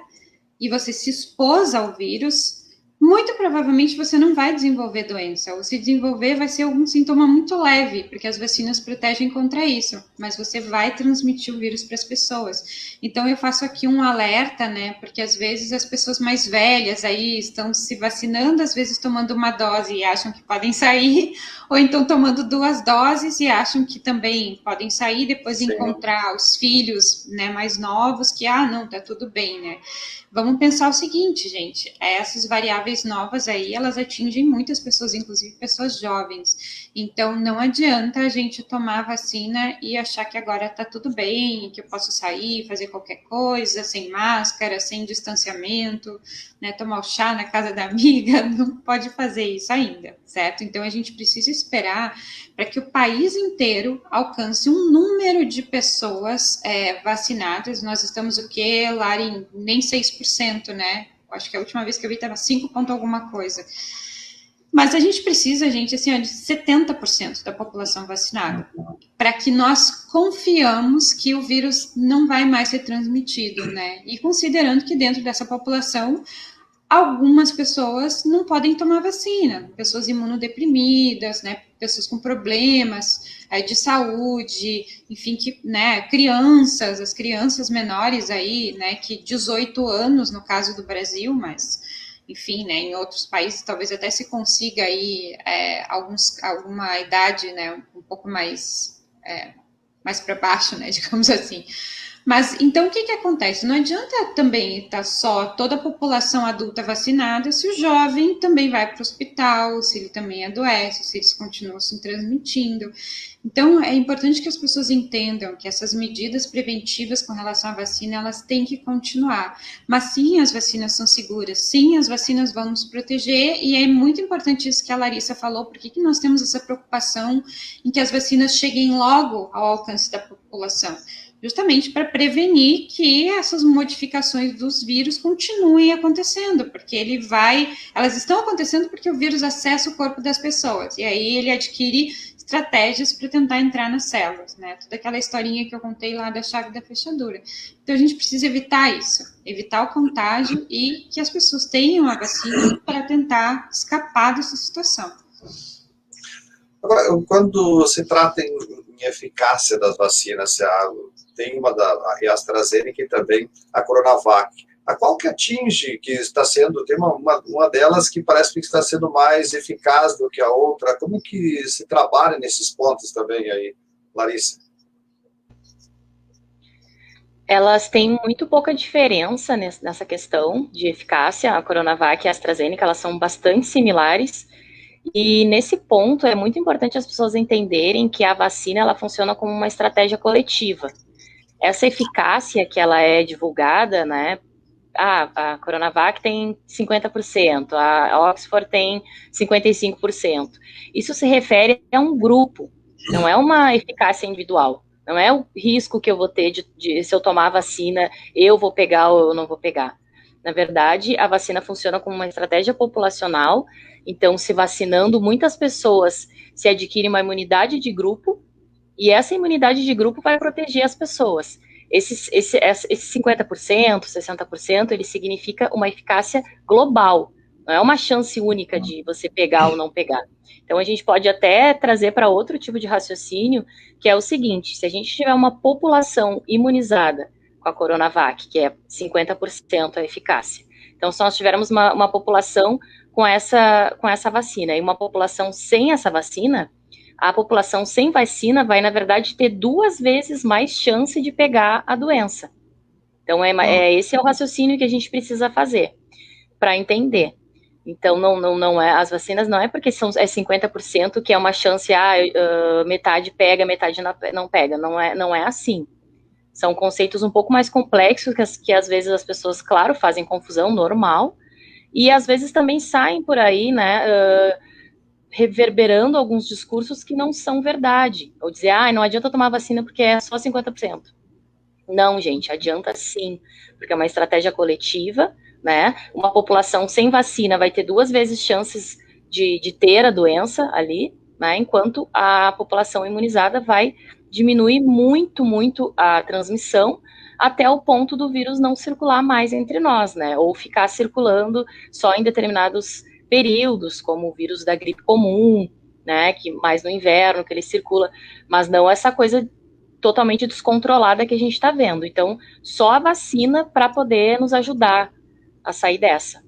e você se expôs ao vírus, muito provavelmente você não vai desenvolver doença, ou se desenvolver vai ser algum sintoma muito leve, porque as vacinas protegem contra isso, mas você vai transmitir o vírus para as pessoas. Então eu faço aqui um alerta, né, porque às vezes as pessoas mais velhas aí estão se vacinando, às vezes tomando uma dose e acham que podem sair, ou então tomando 2 doses e acham que também podem sair, depois encontrar os filhos, né, mais novos, que, não, tá tudo bem, né. Vamos pensar o seguinte, gente, essas variáveis novas aí, elas atingem muitas pessoas, inclusive pessoas jovens. Então, não adianta a gente tomar a vacina e achar que agora tá tudo bem, que eu posso sair, fazer qualquer coisa, sem máscara, sem distanciamento, né, tomar o chá na casa da amiga, não pode fazer isso ainda, certo? Então, a gente precisa esperar para que o país inteiro alcance um número de pessoas vacinadas. Nós estamos o quê, Lari? Nem 6%, né? Acho que a última vez que eu vi estava 5 ponto alguma coisa. Mas a gente precisa, gente, assim, de 70% da população vacinada, para que nós confiamos que o vírus não vai mais ser transmitido, né? E considerando que dentro dessa população, algumas pessoas não podem tomar vacina, pessoas imunodeprimidas, né, pessoas com problemas de saúde, enfim, que, né, crianças, as crianças menores aí, né, que 18 anos no caso do Brasil, mas, enfim, né, em outros países talvez até se consiga aí alguma idade, né, um pouco mais para baixo, né, digamos assim. Mas, então, o que acontece? Não adianta também estar só toda a população adulta vacinada se o jovem também vai para o hospital, se ele também adoece, se eles continuam se transmitindo. Então, é importante que as pessoas entendam que essas medidas preventivas com relação à vacina, elas têm que continuar. Mas sim, as vacinas são seguras, sim, as vacinas vão nos proteger, e é muito importante isso que a Larissa falou, porque que nós temos essa preocupação em que as vacinas cheguem logo ao alcance da população, justamente para prevenir que essas modificações dos vírus continuem acontecendo, porque elas estão acontecendo porque o vírus acessa o corpo das pessoas, e aí ele adquire estratégias para tentar entrar nas células, né? Toda aquela historinha que eu contei lá da chave da fechadura. Então a gente precisa evitar isso, evitar o contágio e que as pessoas tenham a vacina para tentar escapar dessa situação. Agora, quando se trata em eficácia das vacinas, tem uma da AstraZeneca e também a Coronavac. A qual que atinge, que está sendo, tem uma delas que parece que está sendo mais eficaz do que a outra. Como que se trabalha nesses pontos também aí, Larissa? Elas têm muito pouca diferença nessa questão de eficácia. A Coronavac e a AstraZeneca, elas são bastante similares. E nesse ponto é muito importante as pessoas entenderem que a vacina ela funciona como uma estratégia coletiva. Essa eficácia que ela é divulgada, né? A Coronavac tem 50%, a Oxford tem 55%. Isso se refere a um grupo, não é uma eficácia individual. Não é o risco que eu vou ter se eu tomar a vacina, eu vou pegar ou eu não vou pegar. Na verdade, a vacina funciona como uma estratégia populacional, então, se vacinando muitas pessoas, se adquire uma imunidade de grupo, e essa imunidade de grupo vai proteger as pessoas. Esse 50%, 60%, ele significa uma eficácia global, não é uma chance única de você pegar ou não pegar. Então, a gente pode até trazer para outro tipo de raciocínio, que é o seguinte: se a gente tiver uma população imunizada com a Coronavac, que é 50% a eficácia, então, se nós tivermos uma população com essa vacina e uma população sem essa vacina, a população sem vacina vai, na verdade, ter 2 vezes mais chance de pegar a doença. Então, esse é o raciocínio que a gente precisa fazer para entender. Então, não é, as vacinas não é porque é 50% que é uma chance, metade pega, metade não pega. Não é assim. São conceitos um pouco mais complexos que às vezes as pessoas, claro, fazem confusão, normal, e às vezes também saem por aí, né, reverberando alguns discursos que não são verdade. Ou dizer, não adianta tomar vacina porque é só 50%. Não, gente, adianta sim, porque é uma estratégia coletiva, né? Uma população sem vacina vai ter 2 vezes chances de ter a doença ali, né? Enquanto a população imunizada vai diminuir muito, muito a transmissão, até o ponto do vírus não circular mais entre nós, né? Ou ficar circulando só em determinados períodos, como o vírus da gripe comum, né? Que mais no inverno que ele circula, mas não essa coisa totalmente descontrolada que a gente está vendo. Então, só a vacina para poder nos ajudar a sair dessa.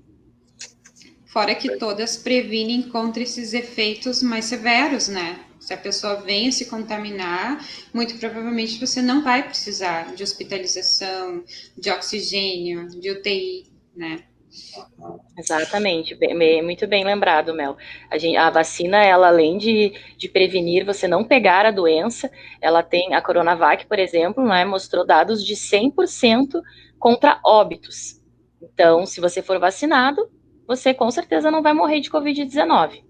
Fora que todas previnem contra esses efeitos mais severos, né? Se a pessoa vem a se contaminar, muito provavelmente você não vai precisar de hospitalização, de oxigênio, de UTI, né? Exatamente, muito bem lembrado, Mel. A vacina, ela além de prevenir você não pegar a doença, ela tem, a Coronavac, por exemplo, né, mostrou dados de 100% contra óbitos. Então, se você for vacinado, você com certeza não vai morrer de Covid-19.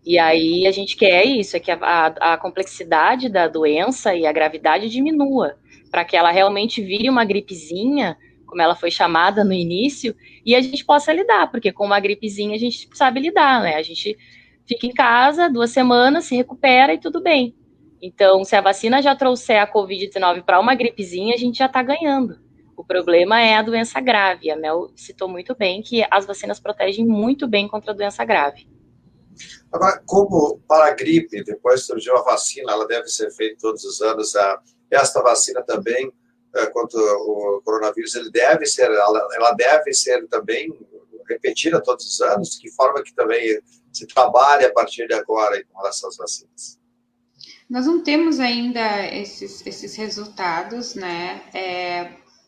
E aí a gente quer isso, é que a complexidade da doença e a gravidade diminua, para que ela realmente vire uma gripezinha, como ela foi chamada no início, e a gente possa lidar, porque com uma gripezinha a gente sabe lidar, né? A gente fica em casa 2 semanas, se recupera e tudo bem. Então, se a vacina já trouxer a Covid-19 para uma gripezinha, a gente já está ganhando. O problema é a doença grave. A Mel citou muito bem que as vacinas protegem muito bem contra a doença grave. Agora, como para a gripe, depois surgiu a vacina, ela deve ser feita todos os anos. Esta vacina também, contra o coronavírus, ela deve ser também repetida todos os anos? Que forma que também se trabalha a partir de agora com relação às vacinas? Nós não temos ainda esses resultados, né?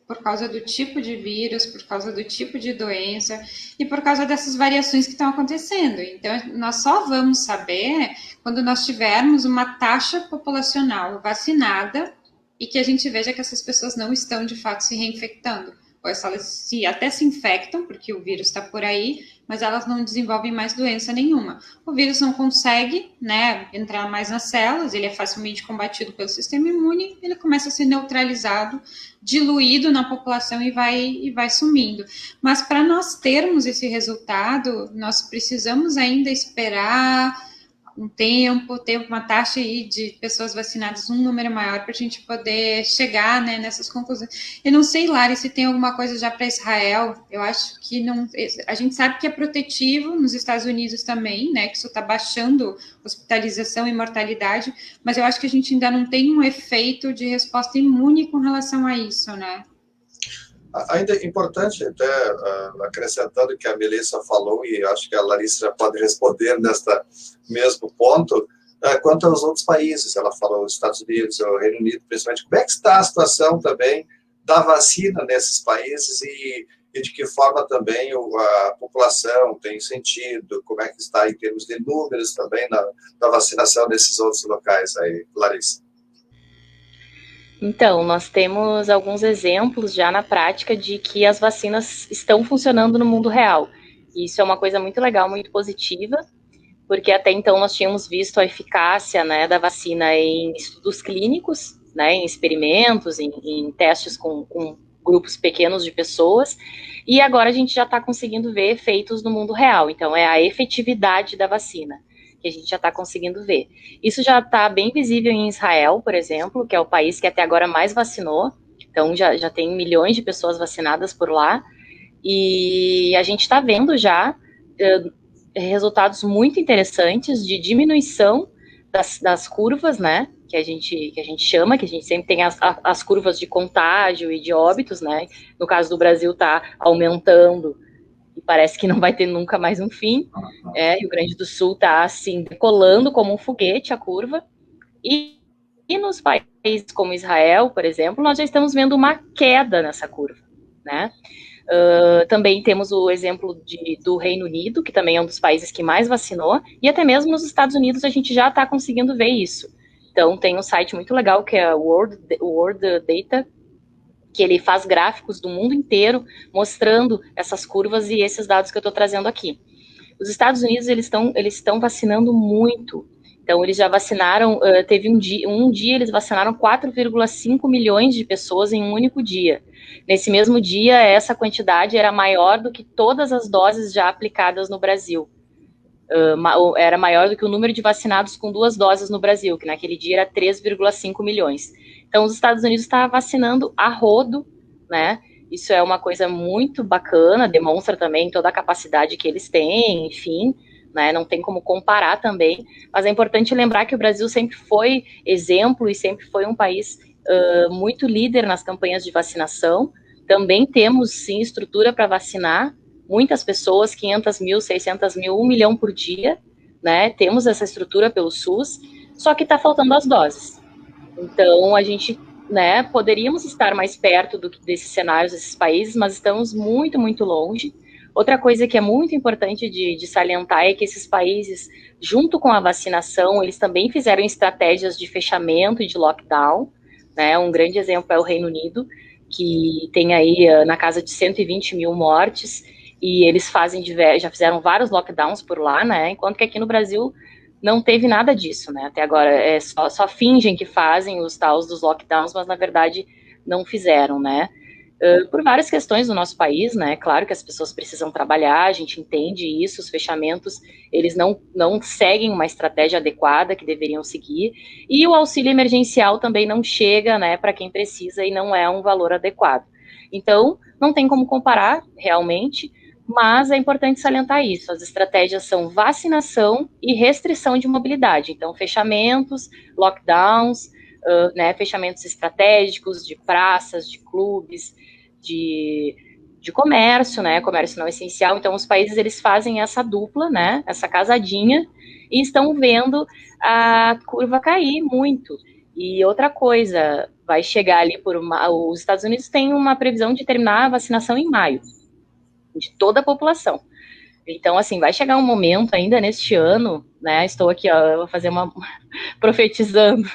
Por causa do tipo de vírus, por causa do tipo de doença e por causa dessas variações que estão acontecendo. Então, nós só vamos saber quando nós tivermos uma taxa populacional vacinada e que a gente veja que essas pessoas não estão de fato se reinfectando. Ou elas até se infectam, porque o vírus está por aí, mas elas não desenvolvem mais doença nenhuma. O vírus não consegue, né, entrar mais nas células, ele é facilmente combatido pelo sistema imune, ele começa a ser neutralizado, diluído na população e vai sumindo. Mas para nós termos esse resultado, nós precisamos ainda esperar um tempo, ter uma taxa aí de pessoas vacinadas, um número maior, para a gente poder chegar, né, nessas conclusões. Eu não sei, Lari, se tem alguma coisa já para Israel. Eu acho que não. A gente sabe que é protetivo nos Estados Unidos também, né, que isso está baixando hospitalização e mortalidade, mas eu acho que a gente ainda não tem um efeito de resposta imune com relação a isso, né? Ainda é importante, até acrescentando o que a Melissa falou, e acho que a Larissa já pode responder nesta mesmo ponto, quanto aos outros países. Ela falou os Estados Unidos, o Reino Unido, principalmente. Como é que está a situação também da vacina nesses países e de que forma também a população tem sentido? Como é que está em termos de números também da vacinação nesses outros locais aí, Larissa? Então, nós temos alguns exemplos já na prática de que as vacinas estão funcionando no mundo real. E isso é uma coisa muito legal, muito positiva, porque até então nós tínhamos visto a eficácia, né, da vacina em estudos clínicos, né, em experimentos, em testes com grupos pequenos de pessoas, e agora a gente já está conseguindo ver efeitos no mundo real. Então, é a efetividade da vacina que a gente já está conseguindo ver. Isso já está bem visível em Israel, por exemplo, que é o país que até agora mais vacinou. Então, já tem milhões de pessoas vacinadas por lá. E a gente está vendo já resultados muito interessantes de diminuição das curvas, né? Que a gente chama, que a gente sempre tem as curvas de contágio e de óbitos, né? No caso do Brasil, está aumentando e parece que não vai ter nunca mais um fim. Rio Grande do Sul está assim, decolando como um foguete a curva. E nos países como Israel, por exemplo, nós já estamos vendo uma queda nessa curva, né? Também temos o exemplo do Reino Unido, que também é um dos países que mais vacinou, e até mesmo nos Estados Unidos a gente já está conseguindo ver isso. Então, tem um site muito legal que é o World Data, que ele faz gráficos do mundo inteiro mostrando essas curvas e esses dados que eu estou trazendo aqui. Os Estados Unidos, eles estão vacinando muito. Então, eles já vacinaram, teve um dia eles vacinaram 4,5 milhões de pessoas em um único dia. Nesse mesmo dia, essa quantidade era maior do que todas as doses já aplicadas no Brasil. Era maior do que o número de vacinados com 2 doses no Brasil, que naquele dia era 3,5 milhões. Então, os Estados Unidos estão vacinando a rodo, né? Isso é uma coisa muito bacana, demonstra também toda a capacidade que eles têm, enfim, né? Não tem como comparar também, mas é importante lembrar que o Brasil sempre foi exemplo e sempre foi um país muito líder nas campanhas de vacinação. Também temos, sim, estrutura para vacinar muitas pessoas, 500 mil, 600 mil, 1 milhão por dia, né? Temos essa estrutura pelo SUS, só que está faltando as doses. Então, a gente, né, poderíamos estar mais perto desses cenários, desses países, mas estamos muito, muito longe. Outra coisa que é muito importante de salientar é que esses países, junto com a vacinação, eles também fizeram estratégias de fechamento e de lockdown, né? Um grande exemplo é o Reino Unido, que tem aí na casa de 120 mil mortes, e eles já fizeram vários lockdowns por lá, né? Enquanto que aqui no Brasil não teve nada disso, né? Até agora só fingem que fazem os tais dos lockdowns, mas na verdade não fizeram, né? Por várias questões do nosso país, né? Claro que as pessoas precisam trabalhar, a gente entende isso, os fechamentos, eles não seguem uma estratégia adequada que deveriam seguir, e o auxílio emergencial também não chega, né, para quem precisa e não é um valor adequado. Então, não tem como comparar realmente, mas é importante salientar isso, as estratégias são vacinação e restrição de mobilidade, então fechamentos, lockdowns, né, fechamentos estratégicos de praças, de clubes, de de comércio, né, comércio não essencial. Então, os países, eles fazem essa dupla, né, essa casadinha, e estão vendo a curva cair muito. E outra coisa, vai chegar ali os Estados Unidos têm uma previsão de terminar a vacinação em maio, de toda a população. Então, assim, vai chegar um momento ainda neste ano, né, estou aqui, ó, eu vou fazer uma profetizando,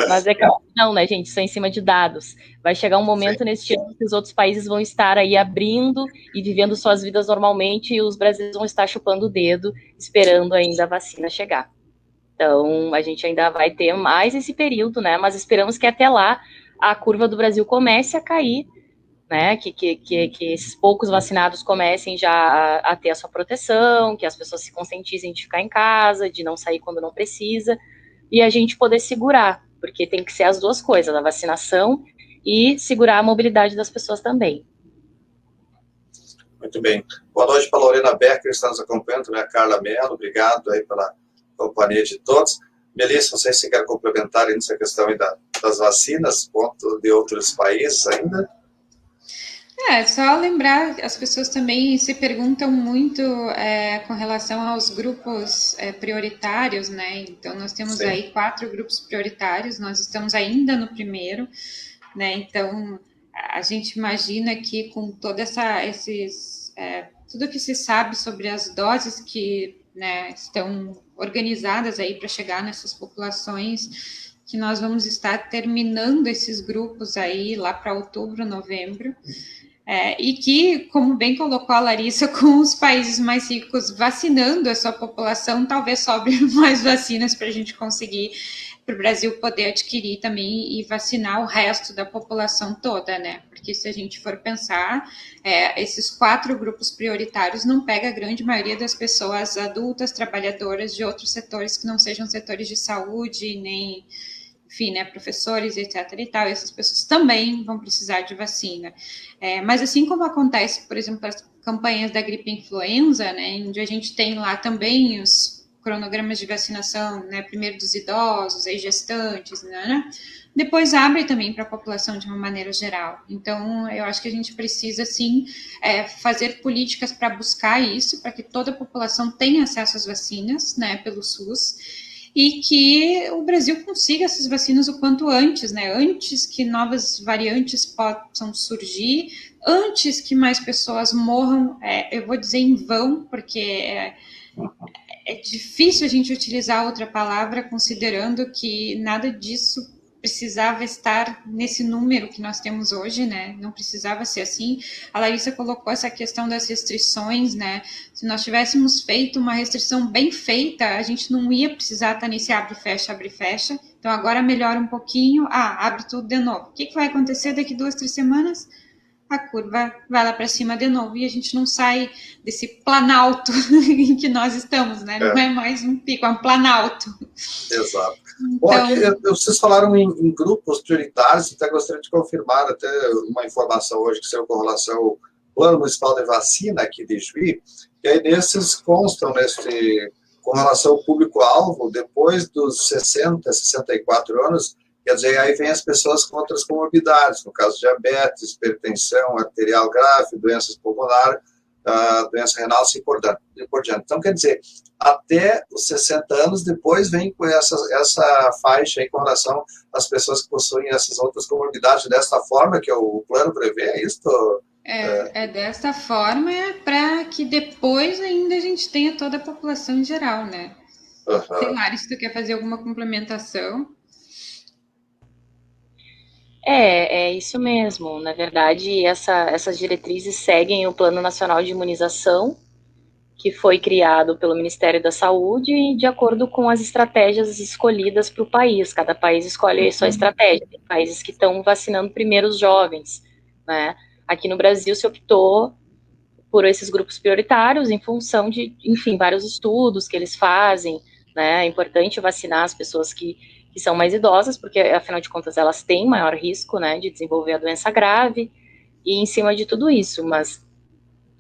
mas é que não, né, gente, isso é em cima de dados. Vai chegar um momento neste ano que os outros países vão estar aí abrindo e vivendo suas vidas normalmente, e os brasileiros vão estar chupando o dedo, esperando ainda a vacina chegar. Então, a gente ainda vai ter mais esse período, né, mas esperamos que até lá a curva do Brasil comece a cair, né, que esses poucos vacinados comecem já a ter a sua proteção, que as pessoas se conscientizem de ficar em casa, de não sair quando não precisa, e a gente poder segurar, porque tem que ser as duas coisas, a vacinação e segurar a mobilidade das pessoas também. Muito bem. Boa noite para a Lorena Becker, que está nos acompanhando, também a Carla Mello, obrigado aí pela companhia de todos. Melissa, não sei se você quer complementar aí nessa questão aí das vacinas, ponto de outros países ainda. Só lembrar, as pessoas também se perguntam muito com relação aos grupos prioritários, né? Então, nós temos aí 4 grupos prioritários, nós estamos ainda no primeiro, né? Então, a gente imagina que com toda tudo que se sabe sobre as doses que, né, estão organizadas aí para chegar nessas populações, que nós vamos estar terminando esses grupos aí lá para outubro, novembro. E que, como bem colocou a Larissa, com os países mais ricos vacinando a sua população, talvez sobre mais vacinas para a gente conseguir, para o Brasil poder adquirir também e vacinar o resto da população toda, né? Porque se a gente for pensar, esses 4 grupos prioritários não pega a grande maioria das pessoas adultas, trabalhadoras de outros setores que não sejam setores de saúde, nem... enfim, né, professores, etc. e tal, e essas pessoas também vão precisar de vacina. Mas assim como acontece, por exemplo, as campanhas da gripe influenza, né, onde a gente tem lá também os cronogramas de vacinação, né, primeiro dos idosos, aí gestantes, né, depois abre também para a população de uma maneira geral. Então, eu acho que a gente precisa, sim, fazer políticas para buscar isso, para que toda a população tenha acesso às vacinas, né, pelo SUS, e que o Brasil consiga essas vacinas o quanto antes, né? Antes que novas variantes possam surgir, antes que mais pessoas morram, eu vou dizer em vão, porque é difícil a gente utilizar outra palavra, considerando que nada disso precisava estar nesse número que nós temos hoje, né? Não precisava ser assim. A Larissa colocou essa questão das restrições, né? Se nós tivéssemos feito uma restrição bem feita, a gente não ia precisar estar nesse abre e fecha. Então agora melhora um pouquinho, abre tudo de novo. O que vai acontecer daqui 2, 3 semanas? A curva vai lá para cima de novo e a gente não sai desse planalto em que nós estamos, né? Não é mais um pico, é um planalto. Exato. Então... Bom, aqui, vocês falaram em grupos prioritários, até gostaria de confirmar até uma informação hoje que saiu com relação ao Plano Municipal de Vacina aqui de Juí, e aí nesses constam, com relação ao público-alvo, depois dos 60, 64 anos, quer dizer, aí vem as pessoas com outras comorbidades, no caso diabetes, hipertensão arterial grave, doenças pulmonares, doença renal, assim por diante. Então, quer dizer, até os 60 anos, depois vem com essa faixa aí com relação às pessoas que possuem essas outras comorbidades, dessa forma que o plano prevê, é isso? Dessa forma, para que depois ainda a gente tenha toda a população em geral, né? Sei lá, se tu quer fazer alguma complementação... É isso mesmo. Na verdade, essas diretrizes seguem o Plano Nacional de Imunização, que foi criado pelo Ministério da Saúde e de acordo com as estratégias escolhidas para o país. Cada país escolhe a sua estratégia. Tem países que estão vacinando primeiro os jovens, né? Aqui no Brasil se optou por esses grupos prioritários em função de, enfim, vários estudos que eles fazem, né? É importante vacinar as pessoas que são mais idosas, porque, afinal de contas, elas têm maior risco, né, de desenvolver a doença grave, e em cima de tudo isso, mas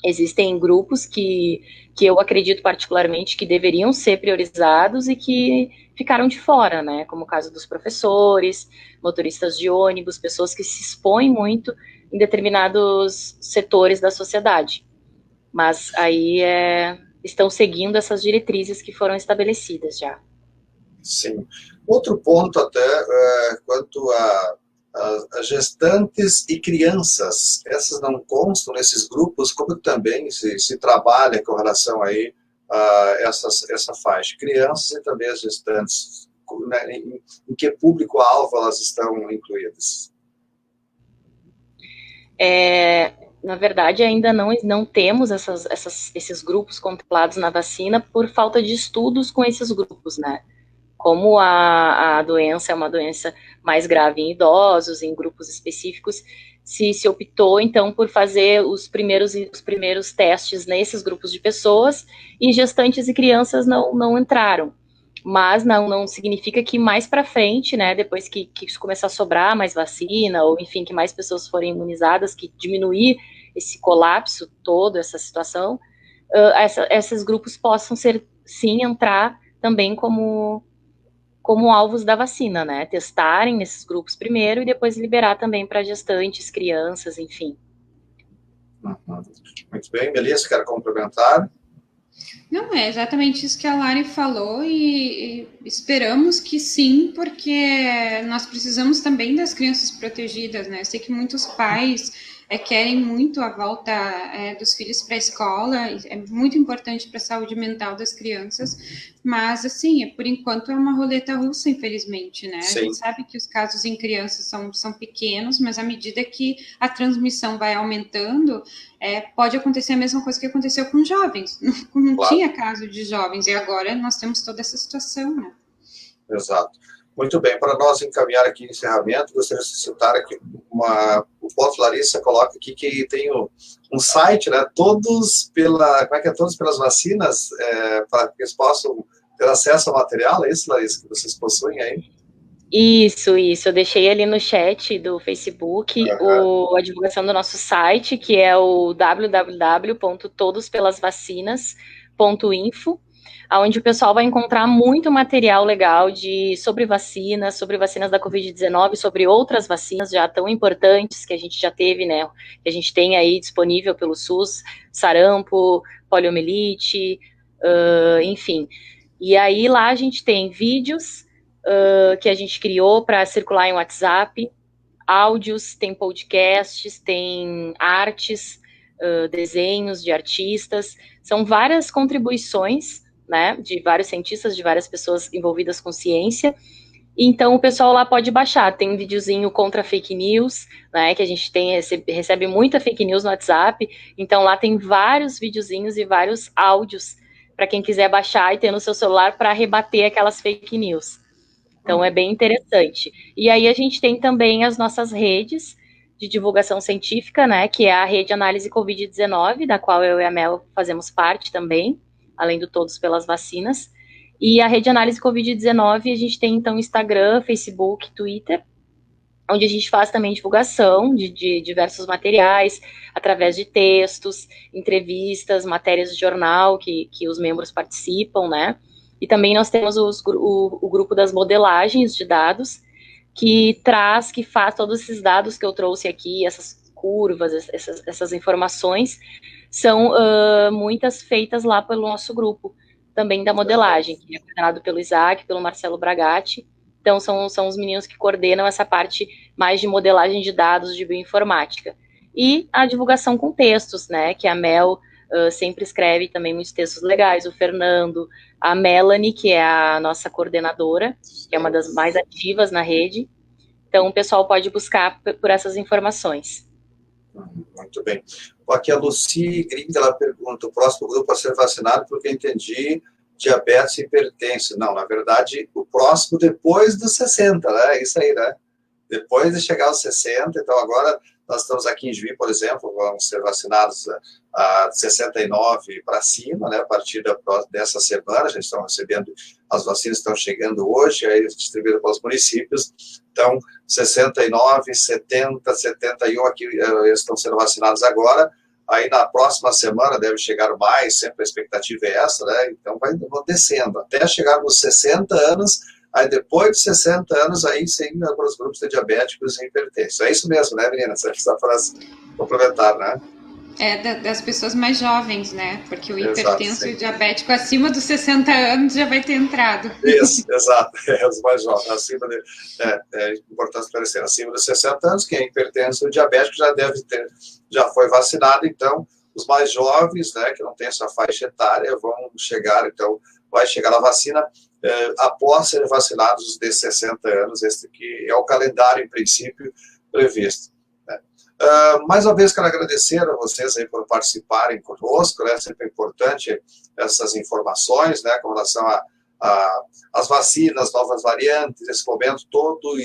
Existem grupos que eu acredito particularmente que deveriam ser priorizados e que ficaram de fora, né? Como o caso dos professores, motoristas de ônibus, pessoas que se expõem muito em determinados setores da sociedade. Mas aí estão seguindo essas diretrizes que foram estabelecidas já. Sim. Outro ponto até quanto a gestantes e crianças, essas não constam nesses grupos, como também se trabalha com relação aí a essa faixa, crianças e também as gestantes, né, em que público-alvo elas estão incluídas? Na verdade, ainda não temos esses grupos contemplados na vacina por falta de estudos com esses grupos, né? Como a doença é uma doença mais grave em idosos, em grupos específicos, se optou, então, por fazer os primeiros testes nesses grupos de pessoas, e gestantes e crianças não entraram. Mas não significa que mais para frente, né, depois que começar a sobrar mais vacina, ou enfim, que mais pessoas forem imunizadas, que diminuir esse colapso todo, essa situação, esses grupos possam entrar também como alvos da vacina, né? Testarem nesses grupos primeiro e depois liberar também para gestantes, crianças, enfim. Muito bem, Melissa, quero complementar? Não, é exatamente isso que a Lari falou e esperamos que sim, porque nós precisamos também das crianças protegidas, né? Eu sei que muitos pais querem muito a volta dos filhos para a escola, é muito importante para a saúde mental das crianças, mas, assim, por enquanto é uma roleta russa, infelizmente, né? Sim. A gente sabe que os casos em crianças são pequenos, mas à medida que a transmissão vai aumentando, pode acontecer a mesma coisa que aconteceu com jovens. Não Claro. Tinha caso de jovens, e agora nós temos toda essa situação, né? Exato. Muito bem, para nós encaminhar aqui o encerramento, gostaria de citar aqui o ponto, Larissa coloca aqui que tem um site, né, todos pelas vacinas, para que eles possam ter acesso ao material, é isso, Larissa, que vocês possuem aí? Isso, eu deixei ali no chat do Facebook a divulgação do nosso site, que é o www.todospelasvacinas.info, onde o pessoal vai encontrar muito material legal sobre vacinas da Covid-19, sobre outras vacinas já tão importantes que a gente já teve, né, que a gente tem aí disponível pelo SUS, sarampo, poliomielite, enfim. E aí lá a gente tem vídeos que a gente criou para circular em WhatsApp, áudios, tem podcasts, tem artes, desenhos de artistas, são várias contribuições, né, de vários cientistas, de várias pessoas envolvidas com ciência. Então o pessoal lá pode baixar, tem um videozinho contra fake news, né, que a gente recebe muita fake news no WhatsApp, então lá tem vários videozinhos e vários áudios para quem quiser baixar e ter no seu celular para rebater aquelas fake news. Então é bem interessante. E aí a gente tem também as nossas redes de divulgação científica, né, que é a Rede Análise Covid-19, da qual eu e a Mel fazemos parte também, além do Todos pelas Vacinas. E a Rede Análise Covid-19, a gente tem então Instagram, Facebook, Twitter, onde a gente faz também divulgação de diversos materiais, através de textos, entrevistas, matérias de jornal que os membros participam, né? E também nós temos o grupo das modelagens de dados, que faz todos esses dados que eu trouxe aqui, essas curvas, essas informações, são muitas feitas lá pelo nosso grupo, também da modelagem, que é coordenado pelo Isaac, pelo Marcelo Bragatti. Então, são os meninos que coordenam essa parte mais de modelagem de dados de bioinformática. E a divulgação com textos, né, que a Mel sempre escreve também muitos textos legais, o Fernando, a Melanie, que é a nossa coordenadora, que é uma das mais ativas na rede. Então, o pessoal pode buscar por essas informações. Muito bem. Aqui a Lucy Gringa, ela pergunta, o próximo grupo a ser vacinado, porque eu entendi, diabetes e hipertensão. Não, na verdade, o próximo depois dos 60, né? Isso aí, né? Depois de chegar aos 60, então agora nós estamos aqui em Juiz, por exemplo, vamos ser vacinados a 69 para cima, né, a partir dessa semana, já estão recebendo, as vacinas estão chegando hoje, aí distribuídas pelos municípios, então 69, 70, 71, aqui eles estão sendo vacinados agora, aí na próxima semana deve chegar mais, sempre a expectativa é essa, né? Então vai descendo, até chegar nos 60 anos, aí depois de 60 anos, aí sim, para os grupos de diabéticos e hipertensos. É isso mesmo, né, menina? Você precisa complementar, né? Das pessoas mais jovens, né? Porque o Exato, hipertenso sim. e o diabético acima dos 60 anos já vai ter entrado. Isso, exato. Os mais jovens, acima de, é importante esclarecer, acima dos 60 anos, quem é hipertenso e diabético já foi vacinado, então os mais jovens, né, que não têm essa faixa etária, vão chegar, então, vai chegar a vacina após serem vacinados os de 60 anos, este aqui é o calendário, em princípio, previsto. Mais uma vez, quero agradecer a vocês aí por participarem conosco, né? Sempre é importante essas informações, né, com relação às vacinas, novas variantes, esse momento todo,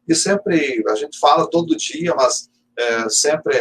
e sempre, a gente fala todo dia, mas sempre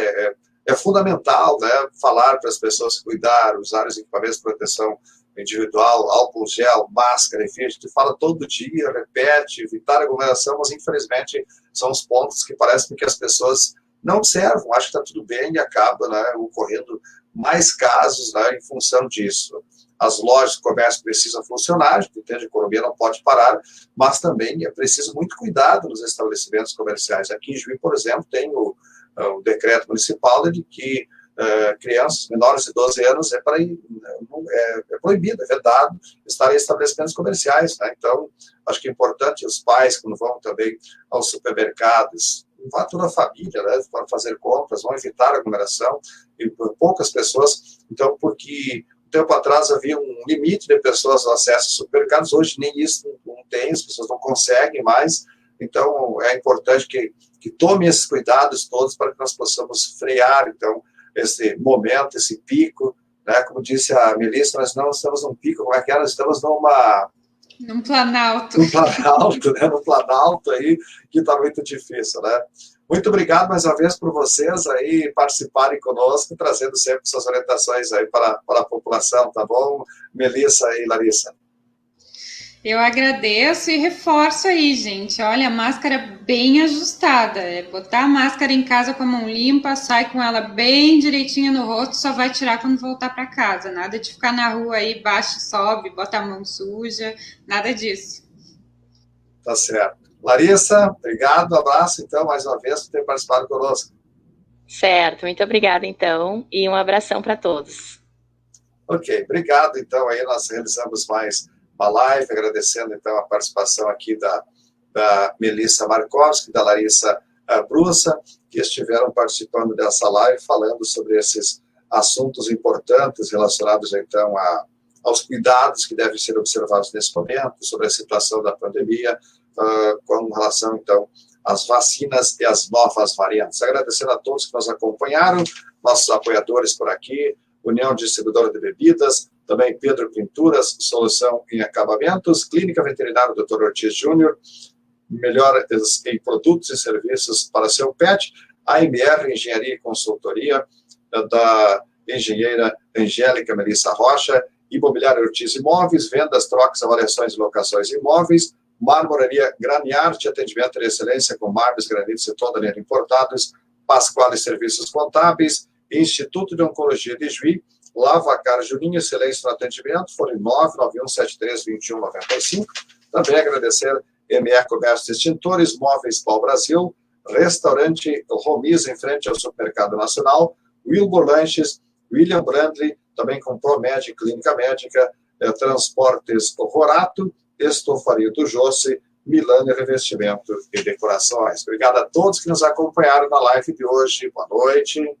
é fundamental, né, falar para as pessoas cuidar, usar os equipamentos de proteção individual, álcool gel, máscara, enfim, a gente fala todo dia, repete, evitar aglomeração, mas infelizmente são os pontos que parecem que as pessoas não observam, acham que está tudo bem e acaba, né, ocorrendo mais casos, né, em função disso. As lojas de comércio precisam funcionar, a gente entende, a economia não pode parar, mas também é preciso muito cuidado nos estabelecimentos comerciais. Aqui em Juiz, por exemplo, tem o decreto municipal de que crianças menores de 12 anos é proibido, é vedado estar em estabelecimentos comerciais, né? Então, acho que é importante os pais, quando vão também aos supermercados, vá toda a família, né, para fazer compras, vão evitar aglomeração, e poucas pessoas, então, porque um tempo atrás havia um limite de pessoas no acesso aos supermercados, hoje nem isso não tem, as pessoas não conseguem mais, então é importante que tomem esses cuidados todos para que nós possamos frear, então, esse momento, esse pico, né, como disse a Melissa, nós não estamos num pico, como é que é? Nós estamos num planalto. Num planalto, né? Num planalto aí, que está muito difícil, né? Muito obrigado mais uma vez por vocês aí participarem conosco, trazendo sempre suas orientações aí para a população, tá bom? Melissa e Larissa. Eu agradeço e reforço aí, gente. Olha, a máscara bem ajustada. É botar a máscara em casa com a mão limpa, sai com ela bem direitinha no rosto, só vai tirar quando voltar para casa. Nada de ficar na rua aí, baixa, sobe, bota a mão suja, nada disso. Tá certo. Larissa, obrigado, abraço, então, mais uma vez, por ter participado conosco. Certo, muito obrigada, então, e um abração para todos. Ok, obrigado, então, aí nós realizamos mais uma live, agradecendo, então, a participação aqui da Melissa Markovski, da Larissa Brussa, que estiveram participando dessa live, falando sobre esses assuntos importantes relacionados, então, aos cuidados que devem ser observados nesse momento, sobre a situação da pandemia, com relação, então, às vacinas e às novas variantes. Agradecendo a todos que nos acompanharam, nossos apoiadores por aqui, União Distribuidora de Bebidas, também Pedro Pinturas, Solução em Acabamentos, Clínica Veterinária Dr. Ortiz Júnior, melhores em produtos e serviços para seu pet, AMR Engenharia e Consultoria, da engenheira Angélica Melissa Rocha, Imobiliária Ortiz Imóveis, vendas, trocas, avaliações e locações de imóveis, Marmoraria Graniarte, atendimento de excelência com mármores, granitos e toda a linha de importados, Pascoal e Serviços Contábeis, Instituto de Oncologia de Juiz, Lavacar Juninho, excelência no atendimento, fone 991732195. Também agradecer MR Comércio de Extintores, Móveis Pau Brasil, Restaurante Romis, em frente ao Supermercado Nacional, Wilbur Lanches, William Brandley, também com Promed, Clínica Médica, Transportes Rorato, Estofaria do Jossi, Milano Revestimento e Decorações. Obrigado a todos que nos acompanharam na live de hoje. Boa noite.